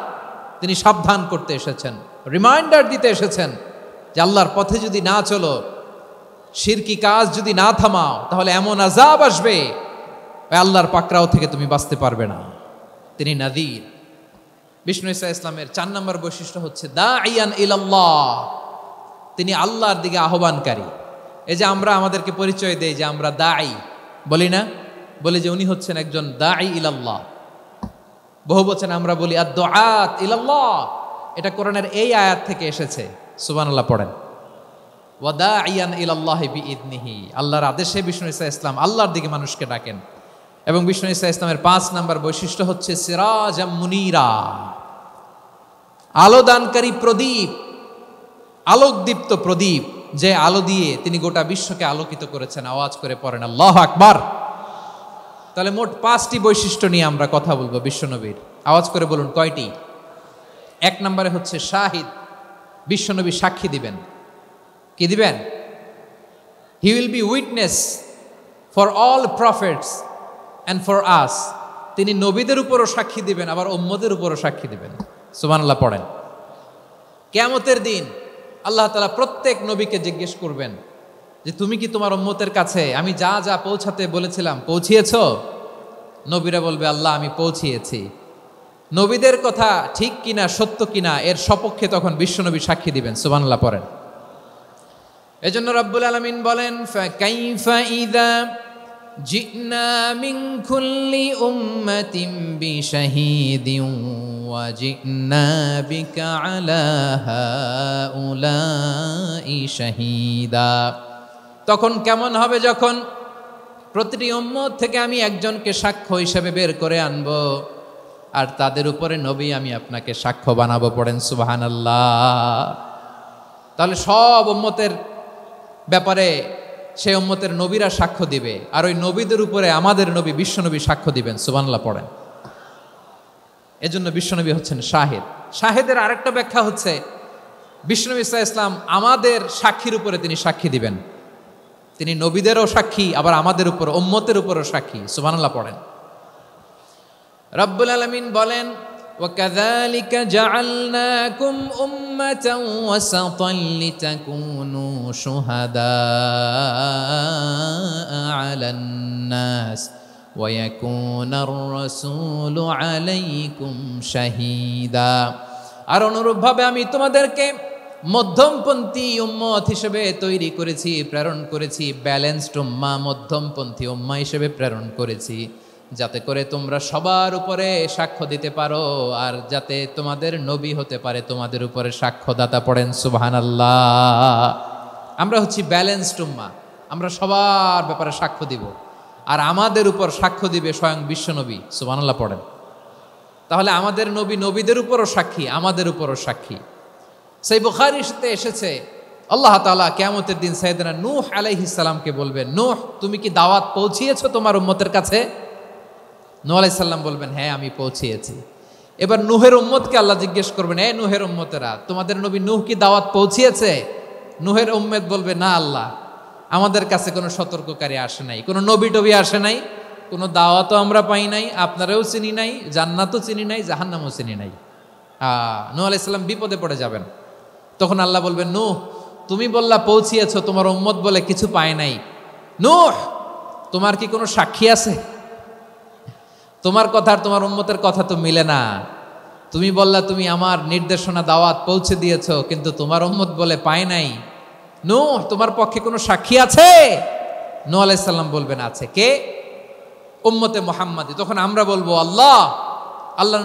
তিনি সাবধান করতে এসেছেন, রিমাইন্ডার দিতে এসেছেন যে আল্লাহর পথে যদি না চলো, শিরকি কাজ যদি না থামাও, তাহলে এমন আযাব আসবে আল্লাহর পাকড়াও থেকে তুমি বাঁচতে পারবে না। তিনি নাযীর। বিষ্ণু ঈসা ইসলামের 4 নম্বর বৈশিষ্ট্য হচ্ছে দাঈয়ান ইলাল্লাহ, তিনি আল্লাহর দিকে আহ্বানকারী। এই যে আমরা আমাদেরকে পরিচয় দেই যে আমরা দাঈ, বলি না? বলি যে উনি হচ্ছেন একজন দাঈ ইলাল্লাহ। বহু বচনে আমরা বলি আদ-দুআত ইলাল্লাহ। এটা কোরআনের এই আয়াত থেকে এসেছে। সুবহানাল্লাহ পড়েন। ওয়া দাঈয়ান ইলাল্লাহি বিইذনিহি, আল্লাহর আদেশে বিষ্ণু ঈসা ইসলাম আল্লাহর দিকে মানুষকে ডাকেন। এবং বিষ্ণু ঈসা ইসলামের 5 নম্বর বৈশিষ্ট্য হচ্ছে সিরাজাম মুনীরা, আলোদানকারী প্রদীপ, আলোকদীপ্ত প্রদীপ। যে আলো দিয়ে তিনি গোটা বিশ্বকে আলোকিত করেছেন। আওয়াজ করে পড়েন আল্লাহু আকবার। তাহলে মোট 5টি বৈশিষ্ট্য নিয়ে আমরা কথা বলবো বিশ্বনবীর। আওয়াজ করে বলুন কয়টি? 1 নম্বরে হচ্ছে শাহিদ, বিশ্বনবী সাক্ষী দিবেন। কি দিবেন? He will be witness for all prophets and for us. তিনি নবীদের উপরও সাক্ষী দিবেন, আবার উম্মতের উপরও সাক্ষী দিবেন। সুবহানাল্লাহ পড়েন। কিয়ামতের দিন আল্লাহ তাআলা প্রত্যেক নবীকে জিজ্ঞেস করবেন যে তুমি কি তোমার উম্মতের কাছে আমি যা যা পৌঁছাতে বলেছিলাম পৌঁছিয়েছো? নবীরা বলবে আল্লাহ আমি পৌঁছিয়েছি। নবীদের কথা ঠিক কিনা সত্য কিনা এর সপক্ষে তখন বিশ্বনবী সাক্ষী দিবেন। সুবহানাল্লাহ পড়েন। এজন্য রব্বুল আলামিন বলেন ফাকাইফা ইযা জিনা মিন কুল্লি উম্মাতিন বিশাহীদিন ওয়া জিনা বিকা আলা হাউলাই শাহীদা। তখন কেমন হবে যখন প্রতিটি উম্মত থেকে আমি একজনকে সাক্ষ্য হিসেবে বের করে আনবো, আর তাদের উপরে নবী আমি আপনাকে সাক্ষ্য বানাবো। পড়েন সুবহানাল্লাহ। তাহলে সব উম্মতের ব্যাপারে সে উম্মতের নবীরা সাক্ষ্য দিবে, আর ওই নবীদের উপরে আমাদের নবী বিশ্বনবী সাক্ষ্য দিবেন। সুবহানাল্লাহ পড়েন। এজন্য বিশ্বনবী হচ্ছেন শাহিদ। শাহিদের আরেকটা ব্যাখ্যা হচ্ছে বিশ্বনবী সাল্লাল্লাহু আলাইহি ওয়াসাল্লাম আমাদের সাক্ষীর উপরে তিনি সাক্ষী দিবেন। তিনি নবীদেরও সাক্ষী, আবার আমাদের উপর উম্মতের উপরও সাক্ষী। সুবহানাল্লাহ পড়েন। রব্বুল আলামিন বলেন وَكَذَلِكَ جَعَلْنَاكُمْ أُمَّةً وَسَطًا لِتَكُونُوا شُهَدَاءَ عَلَى النَّاسِ وَيَكُونَ الرَّسُولُ عَلَيْكُمْ شَهِيدًا। আর অনুরূপভাবে আমি তোমাদেরকে মধ্যমপন্থী উম্মত হিসেবে তৈরি করেছি, প্রেরণ করেছি। ব্যালেন্সড উম্মাহ, মধ্যমপন্থী উম্মাহ হিসেবে প্রেরণ করেছি, যাতে করে তোমরা সবার উপরে সাক্ষ্য দিতে পারো, আর যাতে তোমাদের নবী হতে পারে তোমাদের উপরে সাক্ষ্যদাতা। পড়েন সুবহানাল্লাহ। আমরা হচ্ছি ব্যালেন্সড উম্মাহ, আমরা সবার ব্যাপারে সাক্ষ্য দিব, আর আমাদের উপর সাক্ষ্য দিবে স্বয়ং বিশ্বনবী। সুবহানাল্লাহ পড়েন। তাহলে আমাদের নবী নবীদের উপরও সাক্ষী, আমাদের উপরও সাক্ষী। সেই বুখারীতে এসেছে আল্লাহ তাআলা কিয়ামতের দিন সাইয়েদনা নূহ আলাইহিস সালামকে বলবেন, নূহ তুমি কি দাওয়াত পৌঁছিয়েছো তোমার উম্মতের কাছে? নূহ আলাইহিস সালাম বলবেন হ্যাঁ আমি পৌঁছিয়েছি। এবার নূহের উম্মতকে আল্লাহ জিজ্ঞেস করবেন, এ নূহের উম্মতেরা তোমাদের নবী নূহ কি দাওয়াত পৌঁছিয়েছে? নূহের উম্মত বলবে না আল্লাহ, আমাদের কাছে কোনো সতর্ককারী আসে নাই, কোনো নবী টবি আসে নাই, কোনো দাওয়াতও আমরা পাই নাই, আপনারাও চিনি নাই, জান্নাতও চিনি নাই, জাহান্নামও চিনি নাই। নূহ আলাইহিস সালাম বিপদে পড়ে যাবেন। তখন আল্লাহ বলবেন নূহ তুমি বললা পৌঁছিয়েছো, তোমার উম্মত বলে কিছু পায় নাই। নূহ তোমার কি কোনো সাক্ষী আছে? তোমার কথা আর তোমার উম্মতের কথা তো মিলে না। তুমি বললা তুমি আমার নির্দেশনা দাওয়াত পৌঁছে দিয়েছো, কিন্তু তোমার উম্মত বলে পায় নাই। নূহ তোমার পক্ষে কোনো সাক্ষী আছে? নূহ আলাইহিস সালাম বলবেন আছে। কে? উম্মতে মুহাম্মাদি। তখন আমরা বলবো আল্লাহ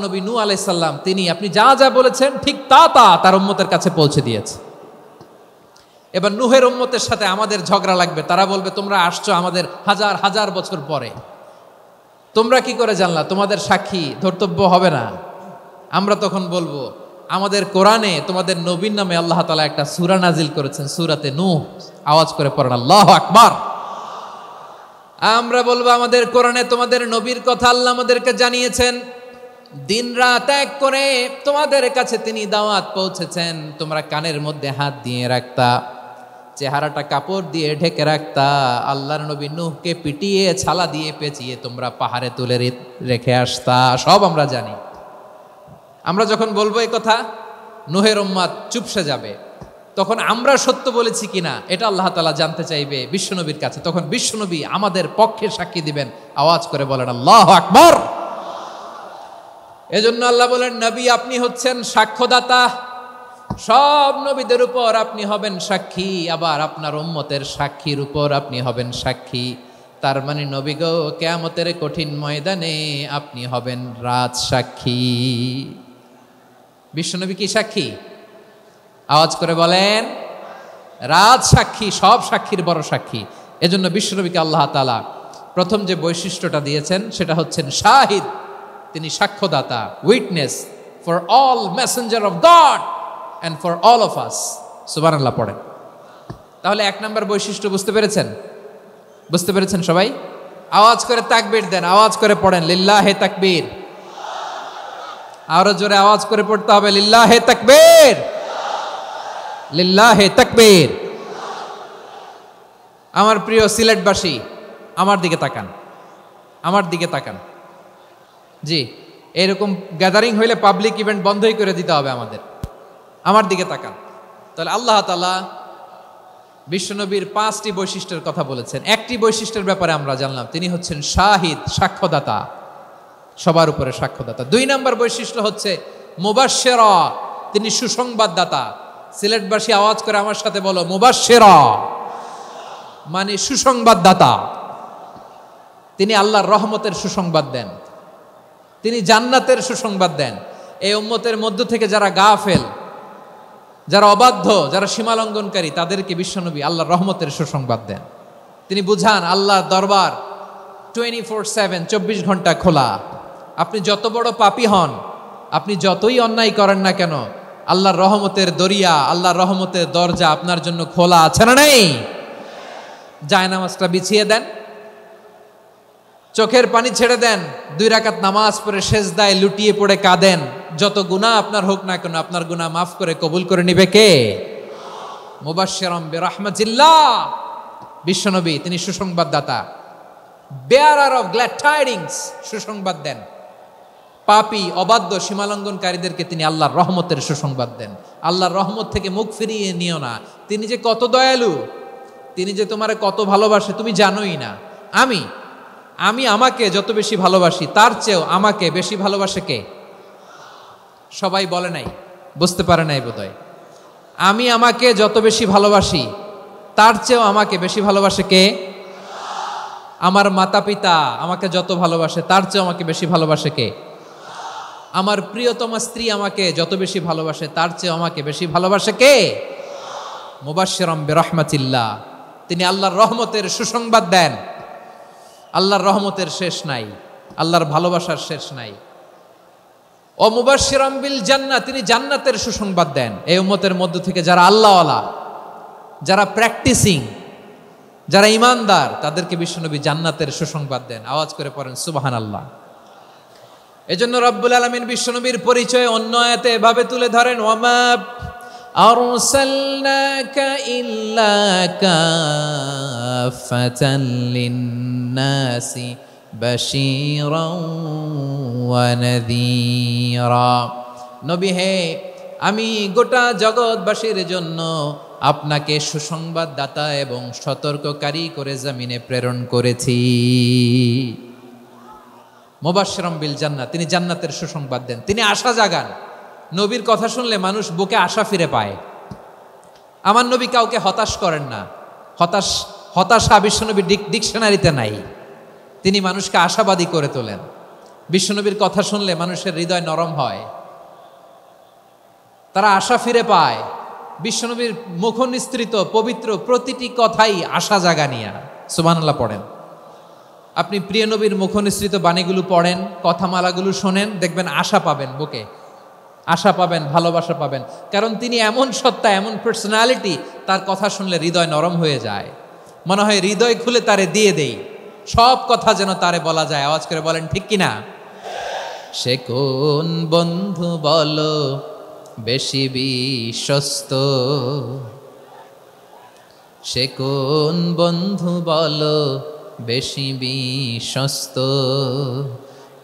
নবী নূহ আলাইহিস সালাম তিনি আপনি যা যা বলেছেন ঠিক তা তার উম্মতের কাছে পৌঁছে দিয়েছে। এবার নূহের উম্মতের সাথে আমাদের ঝগড়া লাগবে। তারা বলবে তোমরা আসছো আমাদের হাজার হাজার বছর পরে, তোমরা কি করে জানলা? তোমাদের সাক্ষী ধর্তব্য হবে না। আমরা তখন বলবো আমাদের কোরআনে তোমাদের নবীর নামে আল্লাহ তাআলা একটা সূরা নাজিল করেছেন, সূরাতে নূহ। আওয়াজ করে পড়েন আল্লাহু আকবার। আমরা বলবো আমাদের কোরআনে তোমাদের নবীর কথা আল্লাহ আমাদেরকে জানিয়েছেন, দিন রাত এক করে তোমাদের কাছে তিনি দাওয়াত পৌঁছেছেন। তোমরা কানের মধ্যে হাত দিয়ে রাখতা, চেহারাটা কাপড় দিয়ে ঢেকে রাখতা, আল্লাহর নবী নূহকে পিটিয়ে ছালা দিয়ে পেঁচিয়ে তোমরা পাহাড়ে তুলে রেখে আসতা। সব আমরা জানি। আমরা যখন বলবো এই কথা, নূহের উম্মত চুপসে যাবে। তখন আমরা সত্য বলেছি কিনা এটা আল্লাহ তাআলা জানতে চাইবে বিশ্বনবীর কাছে। তখন বিশ্বনবী আমাদের পক্ষে সাক্ষী দিবেন। আওয়াজ করে বলেন আল্লাহু আকবার। এজন্য আল্লাহ বলেন নবী আপনি হচ্ছেন সাক্ষ্যদাতা, সব নবীদের উপর আপনি হবেন সাক্ষী, আবার আপনার উম্মতের সাক্ষীর উপর আপনি হবেন সাক্ষী। তার মানে নবী গো কিয়ামতের কঠিন ময়দানে আপনি হবেন রাজ সাক্ষী। বিশ্বনবী কি সাক্ষী? আওয়াজ করে বলেন রাজ সাক্ষী, সব সাক্ষীর বড় সাক্ষী। এজন্য বিশ্বনবীকে আল্লাহ তাআলা প্রথম যে বৈশিষ্ট্যটা দিয়েছেন সেটা হচ্ছেন শাহিদ। তিনি সাক্ষ্যদাতা, witness for all messenger of God and for all of us. সুবহানাল্লাহ পড়েন। তাহলে 1 নম্বর বৈশিষ্ট্য বুঝতে পেরেছেন? বুঝতে পেরেছেন সবাই? আওয়াজ করে তাকবীর দেন, আওয়াজ করে পড়েন লিল্লাহে তাকবীর। আরো জোরে আওয়াজ করে পড়তে হবে লিল্লাহে তাকবীর, লিল্লাহে তাকবীর। আমার প্রিয় সিলেটবাসী, আমার দিকে তাকান, আমার দিকে তাকান। জি, এরকম গ্যাদারিং হইলে পাবলিক ইভেন্ট বন্ধই করে দিতে হবে আমাদের। আমার দিকে তাকান। তাহলে আল্লাহ তাআলা বিশ্বনবীর 5টি বৈশিষ্ট্যের কথা বলেছেন। একটি বৈশিষ্ট্যের ব্যাপারে আমরা জানলাম, তিনি হচ্ছেন শাহিদ, সাক্ষ্যদাতা, সবার উপরে সাক্ষ্যদাতা। 2 নম্বর বৈশিষ্ট্য হচ্ছে মুবাশশিরা, তিনি সুসংবাদদাতা। সিলেটবাসী আওয়াজ করে আমার সাথে বলো মুবাশশিরা, মানে সুসংবাদদাতা। তিনি আল্লাহর রহমতের সুসংবাদ দেন, তিনি জান্নাতের সুসংবাদ দেন। এই উম্মতের মধ্য থেকে যারা গাফেল, যারা অবাধ্য, যারা সীমালঙ্ঘনকারী, তাদেরকে বিশ্বনবী আল্লাহর রহমতের সুসংবাদ দেন। তিনি বুঝান আল্লাহর দরবার 24/7, 24 ঘন্টা খোলা। আপনি যত বড় পাপী হন, আপনি যতই অন্যায় করেন না কেন, আল্লাহর রহমতের দরিয়া, আল্লাহর রহমতের দরজা আপনার জন্য খোলা আছে না নেই? জায়নামাজটা বিছিয়ে দেন, চোখের পানি ছেড়ে দেন, 2 রাকাত নামাজ পড়ে সেজদায় লুটিয়ে পড়ে কাঁদেন। যত গুনাহ আপনার হোক না কেন, আপনার গুনাহ মাফ করে কবুল করে নিবে কে? মুবাশশিরাম বিরাহমাতিল্লাহ। বিশ্বনবী তিনি সুসংবাদদাতা, বেয়ারার অফ গ্ল্যাড টাইডিংস, সুসংবাদ দেন। পাপী, অবাধ্য, সীমালঙ্ঘনকারীদেরকে তিনি আল্লাহর রহমতের সুসংবাদ দেন। আল্লাহর রহমত থেকে মুখ ফিরিয়ে নিও না। তিনি যে কত দয়ালু, তিনি যে তোমারে কত ভালোবাসে তুমি জানোই না। আমি আমাকে যত বেশি ভালোবাসি, তার চেয়েও আমাকে বেশি ভালোবাসে কে? সবাই বলে নাই, বুঝতে পারে নাই বোধহয়। আমি আমাকে যত বেশি ভালোবাসি, তার চেয়েও আমাকে বেশি ভালোবাসে কে? আমার মাতা পিতা আমাকে যত ভালোবাসে, তার চেয়েও আমাকে বেশি ভালোবাসে কে? আমার প্রিয়তমা স্ত্রী আমাকে যত বেশি ভালোবাসে, তার চেয়েও আমাকে বেশি ভালোবাসে কে? মুবাশশিরাম বিরাহমাতিল্লাহ, তিনি আল্লাহর রহমতের সুসংবাদ দেন। আল্লাহর রহমতের শেষ নাই, আল্লাহর ভালোবাসার শেষ নাই। ও মুবাশশিরাম বিল জান্নাহ, তিনি জান্নাতের সুসংবাদ দেন। এই উম্মতের মধ্য থেকে যারা আল্লাহওয়ালা, যারা প্র্যাকটিসিং, যারা ইমানদার, তাদেরকে বিশ্বনবী জান্নাতের সুসংবাদ দেন। আওয়াজ করে পড়েন সুবহানাল্লাহ। এজন্য রব্বুল আলামিন বিশ্বনবীর পরিচয় অন্য আয়াতে এভাবে তুলে ধরেন, ওয়ামা আরসালনাকা ইল্লা কাফাতান লিন্নাসি বাশীরাও ওয়া নাযীরা। নবী হে, আমি গোটা জগৎবাসীর জন্য আপনাকে সুসংবাদদাতা এবং সতর্ককারী করে জমিনে প্রেরণ করেছি। মুবাশশিরাম বিল জান্নাহ, তিনি জান্নাতের সুসংবাদ দেন, তিনি আশা জাগান। নবীর কথা শুনলে মানুষ বুকে আশা ফিরে পায়। আমার নবী কাউকে হতাশ করেন না। হতাশা বিশ্বনবীর ডিকশনারিতে নাই। তিনি মানুষকে আশাবাদী করে তোলেন। বিশ্বনবীর কথা শুনলে মানুষের হৃদয় নরম হয়, তারা আশা ফিরে পায়। বিশ্বনবীর মুখ নিঃসৃত পবিত্র প্রতিটি কথাই আশা জাগানিয়া। সুবহানাল্লাহ পড়েন। আপনি প্রিয় নবীর মুখ নিঃসৃত বাণীগুলো পড়েন, কথামালাগুলো শোনেন, দেখবেন আশা পাবেন, বুকে আশা পাবেন, ভালোবাসা পাবেন। কারণ তিনি এমন সত্তা, এমন পার্সোনালিটি, তার কথা শুনলে হৃদয় নরম হয়ে যায়। মনে হয় হৃদয় খুলে তারে দিয়ে দেই, সব কথা যেন তারে বলা যায়। আওয়াজ করে বলেন ঠিক কিনা? সে কোন বন্ধু বলো বেশি বিশ্বস্ত, সে কোন বন্ধু বলো বেশি বিশ্বস্ত,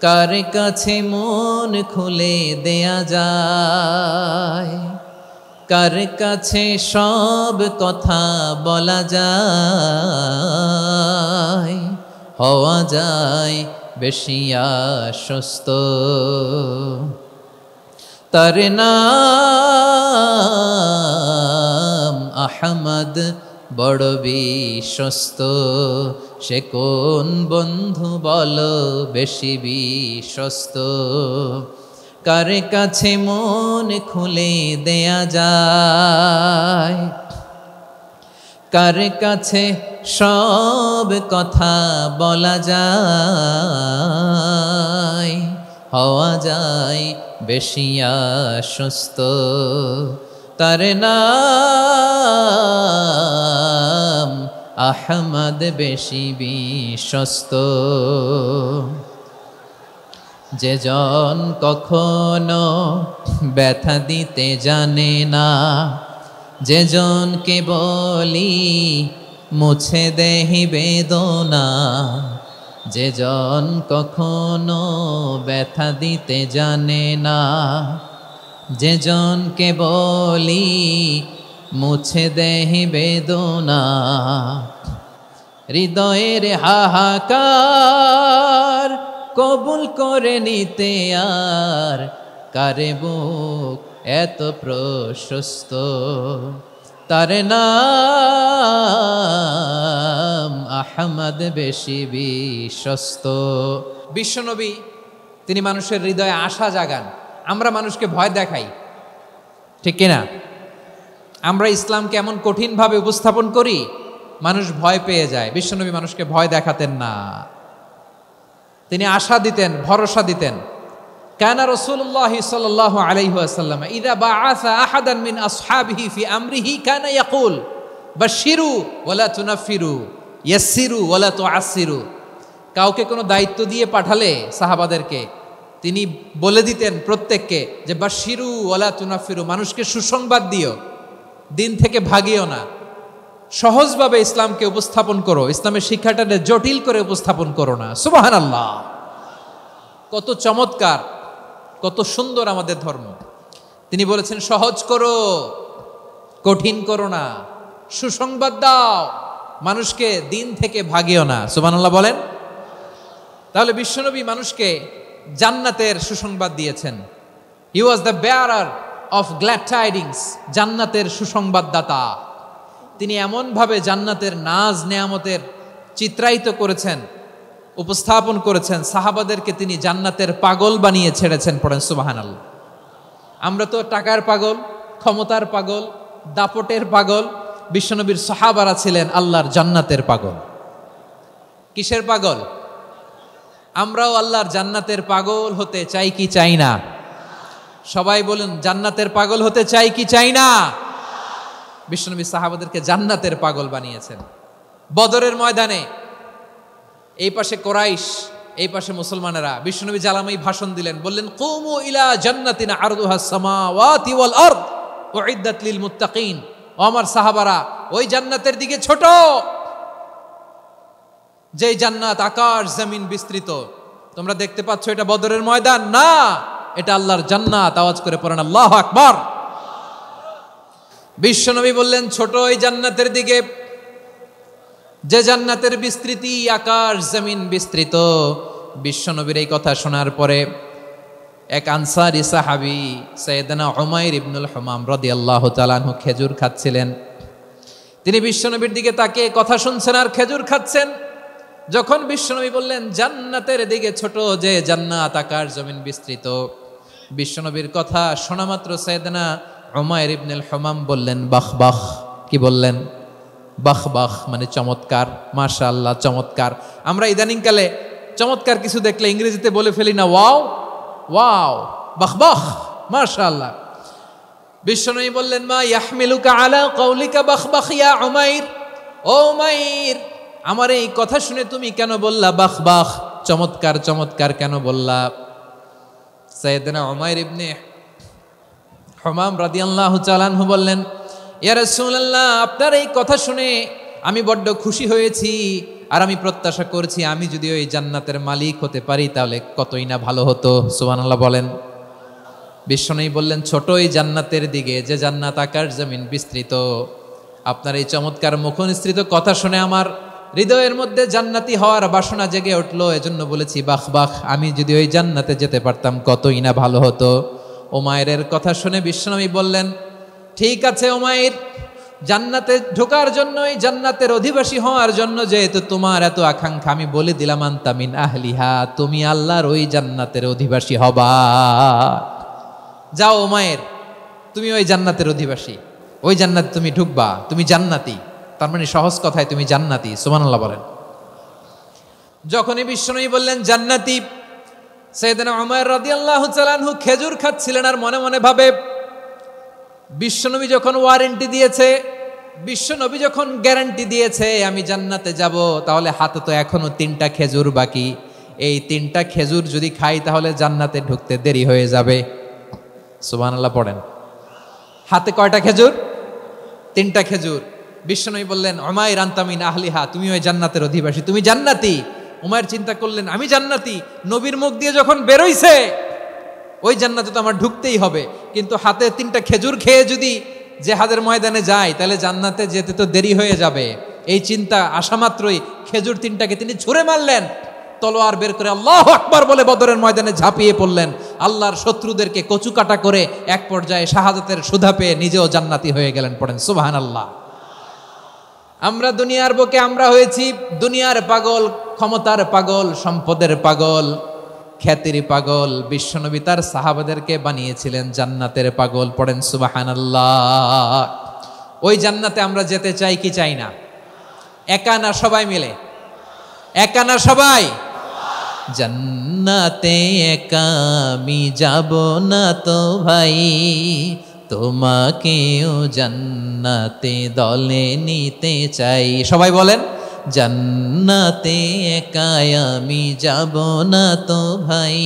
কার কাছে মন খুলে দেয়া যায়, কার কাছে সব কথা বলা যায়, হওয়া যায় বেশি আশ্বস্ত। তার নাম আহমদ, বড় বিশ্বস্ত। সে কোন বন্ধু বলো বেশি বিশ্বস্ত, কার কাছে মন খুলে দেয়া যায়, কার কাছে সব কথা বলা যায়, হওয়া যায় বেশি আশ্বস্ত। তার নাম আহমদ বেশি বিশ্বস্ত। যে জন কখনো ব্যথা দিতে জানে না, যে জনকে বলি মুছে দেহি বেদনা, যে জন কখনো ব্যথা দিতে জানে না, যে জনকে বলি মুছে দেহি বেদনা, হৃদয়ের হাহাকার কবুল করে নিতে আর কারে বুক এত প্রশস্ত। তার নাম আহমদ বেশি বিশ্বস্ত। বিশ্বনবী তিনি মানুষের হৃদয়ে আশা জাগান। আমরা মানুষকে ভয় দেখাই, ঠিক কিনা? আমরা ইসলামকে এমন কঠিনভাবে উপস্থাপন করি, মানুষ ভয় পেয়ে যায়। বিশ্বনবী মানুষকে ভয় দেখাতেন না, তিনি আশা দিতেন, ভরসা দিতেন। কানা রাসূলুল্লাহ সাল্লাল্লাহু আলাইহি ওয়াসাল্লাম ইযা বাআসা আহাদান মিন আসহাবিহি ফি আমরিহি কানা ইয়াকুল বাশশিরু ওয়ালা তুনাফিরু ইয়াসসিরু ওয়ালা তুআসসিরু। কাউকে কোনো দায়িত্ব দিয়ে পাঠালে সাহাবাদেরকে তিনি বলে দিতেন প্রত্যেককে যে বাশশিরু ওয়ালা তুনাফিরু, মানুষকে সুসংবাদ দিও, দিন থেকে ভাগিও না, সহজভাবে ইসলামকে উপস্থাপন করো, ইসলামের শিক্ষাটাকে জটিল করে উপস্থাপন করো না। সুবহানাল্লাহ, কত চমৎকার, কত সুন্দর আমাদের ধর্ম। তিনি বলেছেন সহজ করো, কঠিন করো না, সুসংবাদ দাও, মানুষকে দিন থেকে ভাগিও না। সুবহানাল্লাহ বলেন। তাহলে বিশ্বনবী মানুষকে জান্নাতের সুসংবাদ দিয়েছেন। He was the bearer of glad tidings, জান্নাতের সুসংবাদদাতা। তিনি এমনভাবে জান্নাতের নাজ নেয়ামতের চিত্রায়িত করেছেন, উপস্থাপন করেছেন, সাহাবাদেরকে তিনি জান্নাতের পাগল বানিয়ে ছেড়েছেন। পড়েন সুবহানাল্লাহ। আমরা তো টাকার পাগল, ক্ষমতার পাগল, দাপটের পাগল। বিশ্বনবীর সাহাবারা ছিলেন আল্লাহর জান্নাতের পাগল। কিসের পাগল? আমরাও আল্লাহর জান্নাতের পাগল হতে চাই কি চাই না? সবাই বলেন, জান্নাতের পাগল হতে চাই কি চাই না? বিশ্বনবী সাহাবাদেরকে জান্নাতের পাগল বানিয়েছেন। বদরের ময়দানে এই পাশে কোরাইশ, এই পাশে মুসলমানেরা। বিশ্বনবী জালামাই ভাষণ দিলেন, বললেন কুমু ইলা জান্নাতিন আরদুহাস সামাওয়াতি ওয়াল আরদ উইদ্দাত লিল মুত্তাকিন। ও আমার সাহাবারা, ওই জান্নাতের দিকে ছোট, যে জান্নাত আকাশ জমিন বিস্তৃত। তোমরা দেখতে পাচ্ছ এটা বদরের ময়দান না, এটা আল্লাহর জান্নাত। আওয়াজ করে পড়েন আল্লাহু আকবার। বিশ্বনবী বললেন ছোট ওই জান্নাতের দিকে, যে জান্নাতের বিস্তৃতি আকাশ জমিন বিস্তৃত। বিশ্বনবীর এই কথা শোনার পরে এক আনসারী সাহাবী সাইয়েদনা উমাইর ইবনুল হুমাম রাদিয়াল্লাহু তাআলা আনহু খেজুর খাচ্ছিলেন। তিনি বিশ্বনবীর দিকে তাকিয়ে কথা শুনছেন আর খেজুর খাচ্ছেন। যখন বিশ্বনবী বললেন জান্নাতের দিকে ছোট, যে জান্নাত আকাশ জমিন বিস্তৃত, বিশ্বনবীর কথা শোনা মাত্র সাইয়েদনা উমাইর ইবনুল হুমাম বললেন বাহ বাহ। কি বললেন? বাহ বাহ, মানে চমৎকার, মাশাআল্লাহ, চমৎকার। আমরা ইদানিংকালে চমৎকার কিছু দেখলে ইংরেজিতে বলে ফেলি না ওয়াও ওয়াও, বাহ বাহ, মাশাআল্লাহ। বিশ্বনবী বললেন মা ইয়াহমিলুকা আলা কওলিকা বাহ বাহ ইয়া উমাইর। ও উমাইর, আমার এই কথা শুনে তুমি কেন বললা বাহ বাহ, চমৎকার চমৎকার কেন বললা? সাইয়েদনা উমাইর ইবনে হুমাম রাদিয়াল্লাহু তাআলা আনহু বললেন ইয়া রাসূলুল্লাহ, আপনার এই কথা শুনে আমি বড্ড খুশি হয়েছি, আর আমি প্রত্যাশা করছি আমি যদি ওই জান্নাতের মালিক হতে পারি তাহলে কতই না ভালো হতো। সুবহানাল্লাহ বলেন। বিশ্বনবী বললেন ছোট ওই জান্নাতের দিকে, যে জান্নাত আকাশ জমিন বিস্তৃত। আপনার এই চমৎকার মুখনিসৃত কথা শুনে আমার হৃদয়ের মধ্যে জান্নাতি হওয়ার বাসনা জেগে উঠলো, এজন্য বলেছি বাহ বাহ, আমি যদি ওই জান্নাতে যেতে পারতাম কতই না ভালো হতো। উমাইরের কথা শুনে বিশ্বনবী বললেন ঠিক আছে উমাইর, জান্নাতে ঢোকার জন্যই, জান্নাতের অধিবাসী হওয়ার জন্য যেহেতু তোমার এত আকাঙ্ক্ষা, আমি বলে দিলাম আনতা মিন আহলিহা, তুমি আল্লাহর ওই জান্নাতের অধিবাসী হবা। যাও উমাইর, তুমি ওই জান্নাতের অধিবাসী, ওই জান্নাতে তুমি ঢুকবা, তুমি জান্নাতি। তার মানে সহজ কথায় তুমি জান্নাতি। সুবহানাল্লাহ বলেন। যখনই বিশ্বনবী বললেন জান্নাতি, সাইয়েদনা উমাইর রাদিয়াল্লাহু তাআলা আনহু খেজুর খাচ্ছিলেন আর মনে মনে ভাবে বিশ্বনবী যখন ওয়ারেন্টি দিয়েছে বিশ্ব নবী যখন গ্যারান্টি দিয়েছে আমি জান্নাতে যাব, তাহলে হাতে তো এখনো 3টা খেজুর বাকি। এই 3টা খেজুর যদি খাই তাহলে জান্নাতে ঢুকতে দেরি হয়ে যাবে। সুবহানাল্লাহ পড়েন। হাতে কয়টা খেজুর? 3টা খেজুর। বিশ্বনবী বললেন উমাইর আনতা মিন আহলিহা, তুমি ওই জান্নাতের অধিবাসী, তুমি জান্নাতি। উমাইর চিন্তা করলেন আমি জান্নাতি, নবীর মুখ দিয়ে যখন বেরোইছে ওই জান্নাতে তো আমার ঢুকতেই হবে, কিন্তু হাতে 3টা খেজুর খেয়ে যদি জিহাদের ময়দানে যাই তাহলে জান্নাতে যেতে তো দেরি হয়ে যাবে। এই চিন্তা আসা মাত্রই খেজুর 3টাকে তিনি ছুঁড়ে মারলেন, তলোয়ার বের করে আল্লাহু আকবার বলে বদরের ময়দানে ঝাঁপিয়ে পড়লেন। আল্লাহর শত্রুদেরকে কচুকাটা করে এক পর্যায়ে শাহাদাতের সুধা পেয়ে নিজেও জান্নাতি হয়ে গেলেন। পড়েন সুবহানাল্লাহ। আমরা দুনিয়ার বুকে আমরা হয়েছি দুনিয়ার পাগল, ক্ষমতার পাগল, সম্পদের পাগল, খ্যাতির পাগল। বিশ্বনবী তার সাহাবাদেরকে বানিয়েছিলেন জান্নাতের পাগল। পড়েন সুবহানাল্লাহ। ওই জান্নাতে আমরা যেতে চাই কি চাই না? একা না সবাই মিলে? একা না সবাই? জান্নাতে একা আমি যাব না তো ভাই, তোমাকেও জান্নাতে দলে নিতে চাই। সবাই বলেন জান্নাতে একা আমি যাব না তো ভাই,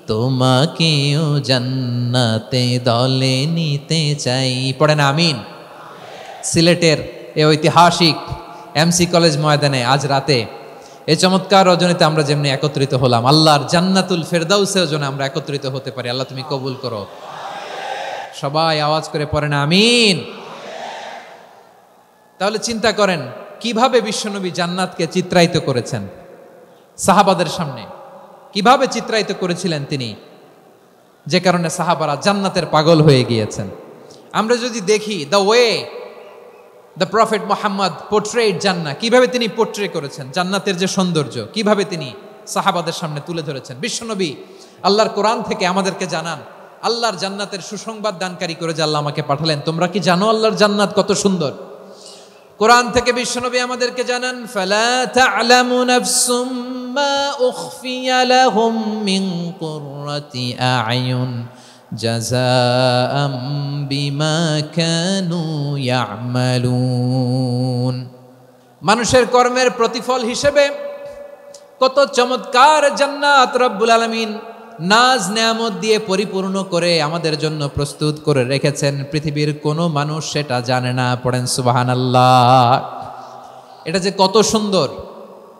তোমাকেও জান্নাতে দলে নিতে চাই। পড়েন আমিন। সিলেটের এ ঐতিহাসিক এমসি কলেজ ময়দানে আজ রাতে এই চমৎকার রজনীতে আমরা যেমনি একত্রিত হলাম, আল্লাহর জান্নাতুল ফেরদাউসেও যেন আমরা একত্রিত হতে পারি। আল্লাহ তুমি কবুল করো। সবাই আওয়াজ করে পড়েন আমিন। তাহলে চিন্তা করেন কিভাবে বিশ্বনবী জান্নাতকে চিত্রায়িত করেছেন সাহাবাদের সামনে, কিভাবে চিত্রায়িত করেছিলেন তিনি, যে কারণে সাহাবারা জান্নাতের পাগল হয়ে গিয়েছেন। আমরা যদি দেখি the way the prophet Muhammad portrait জান্নাহ, কিভাবে তিনি পোর্ট্রে করেছেন জান্নাতের যে সৌন্দর্য, কিভাবে তিনি সাহাবাদের সামনে তুলে ধরেছেন। বিশ্বনবী আল্লাহর কোরআন থেকে আমাদেরকে জানান আল্লাহর জান্নাতের সুসংবাদ দানকারী করে যে আল্লাহ আমাকে পাঠালেন। তোমরা কি জানো আল্লাহর জান্নাত কত সুন্দর? কোরআন থেকে বিশ্বনবী আমাদেরকে জানান ফালা তা'লামু নাফসুম মা উখফিয়া লাহুম মিন কুররাতি আ'য়ুন জাযাআম বিমা কানু ইয়া'মালুন। মানুষের কর্মের প্রতিফল হিসেবে কত চমৎকার জান্নাত রব্বুল আলামিন নাজ নেয়ামত দিয়ে পরিপূর্ণ করে আমাদের জন্য প্রস্তুত করে রেখেছেন। পৃথিবীর কোনো মানুষ সেটা জানে না। পড়েন সুবহানাল্লাহ। এটা যে কত সুন্দর,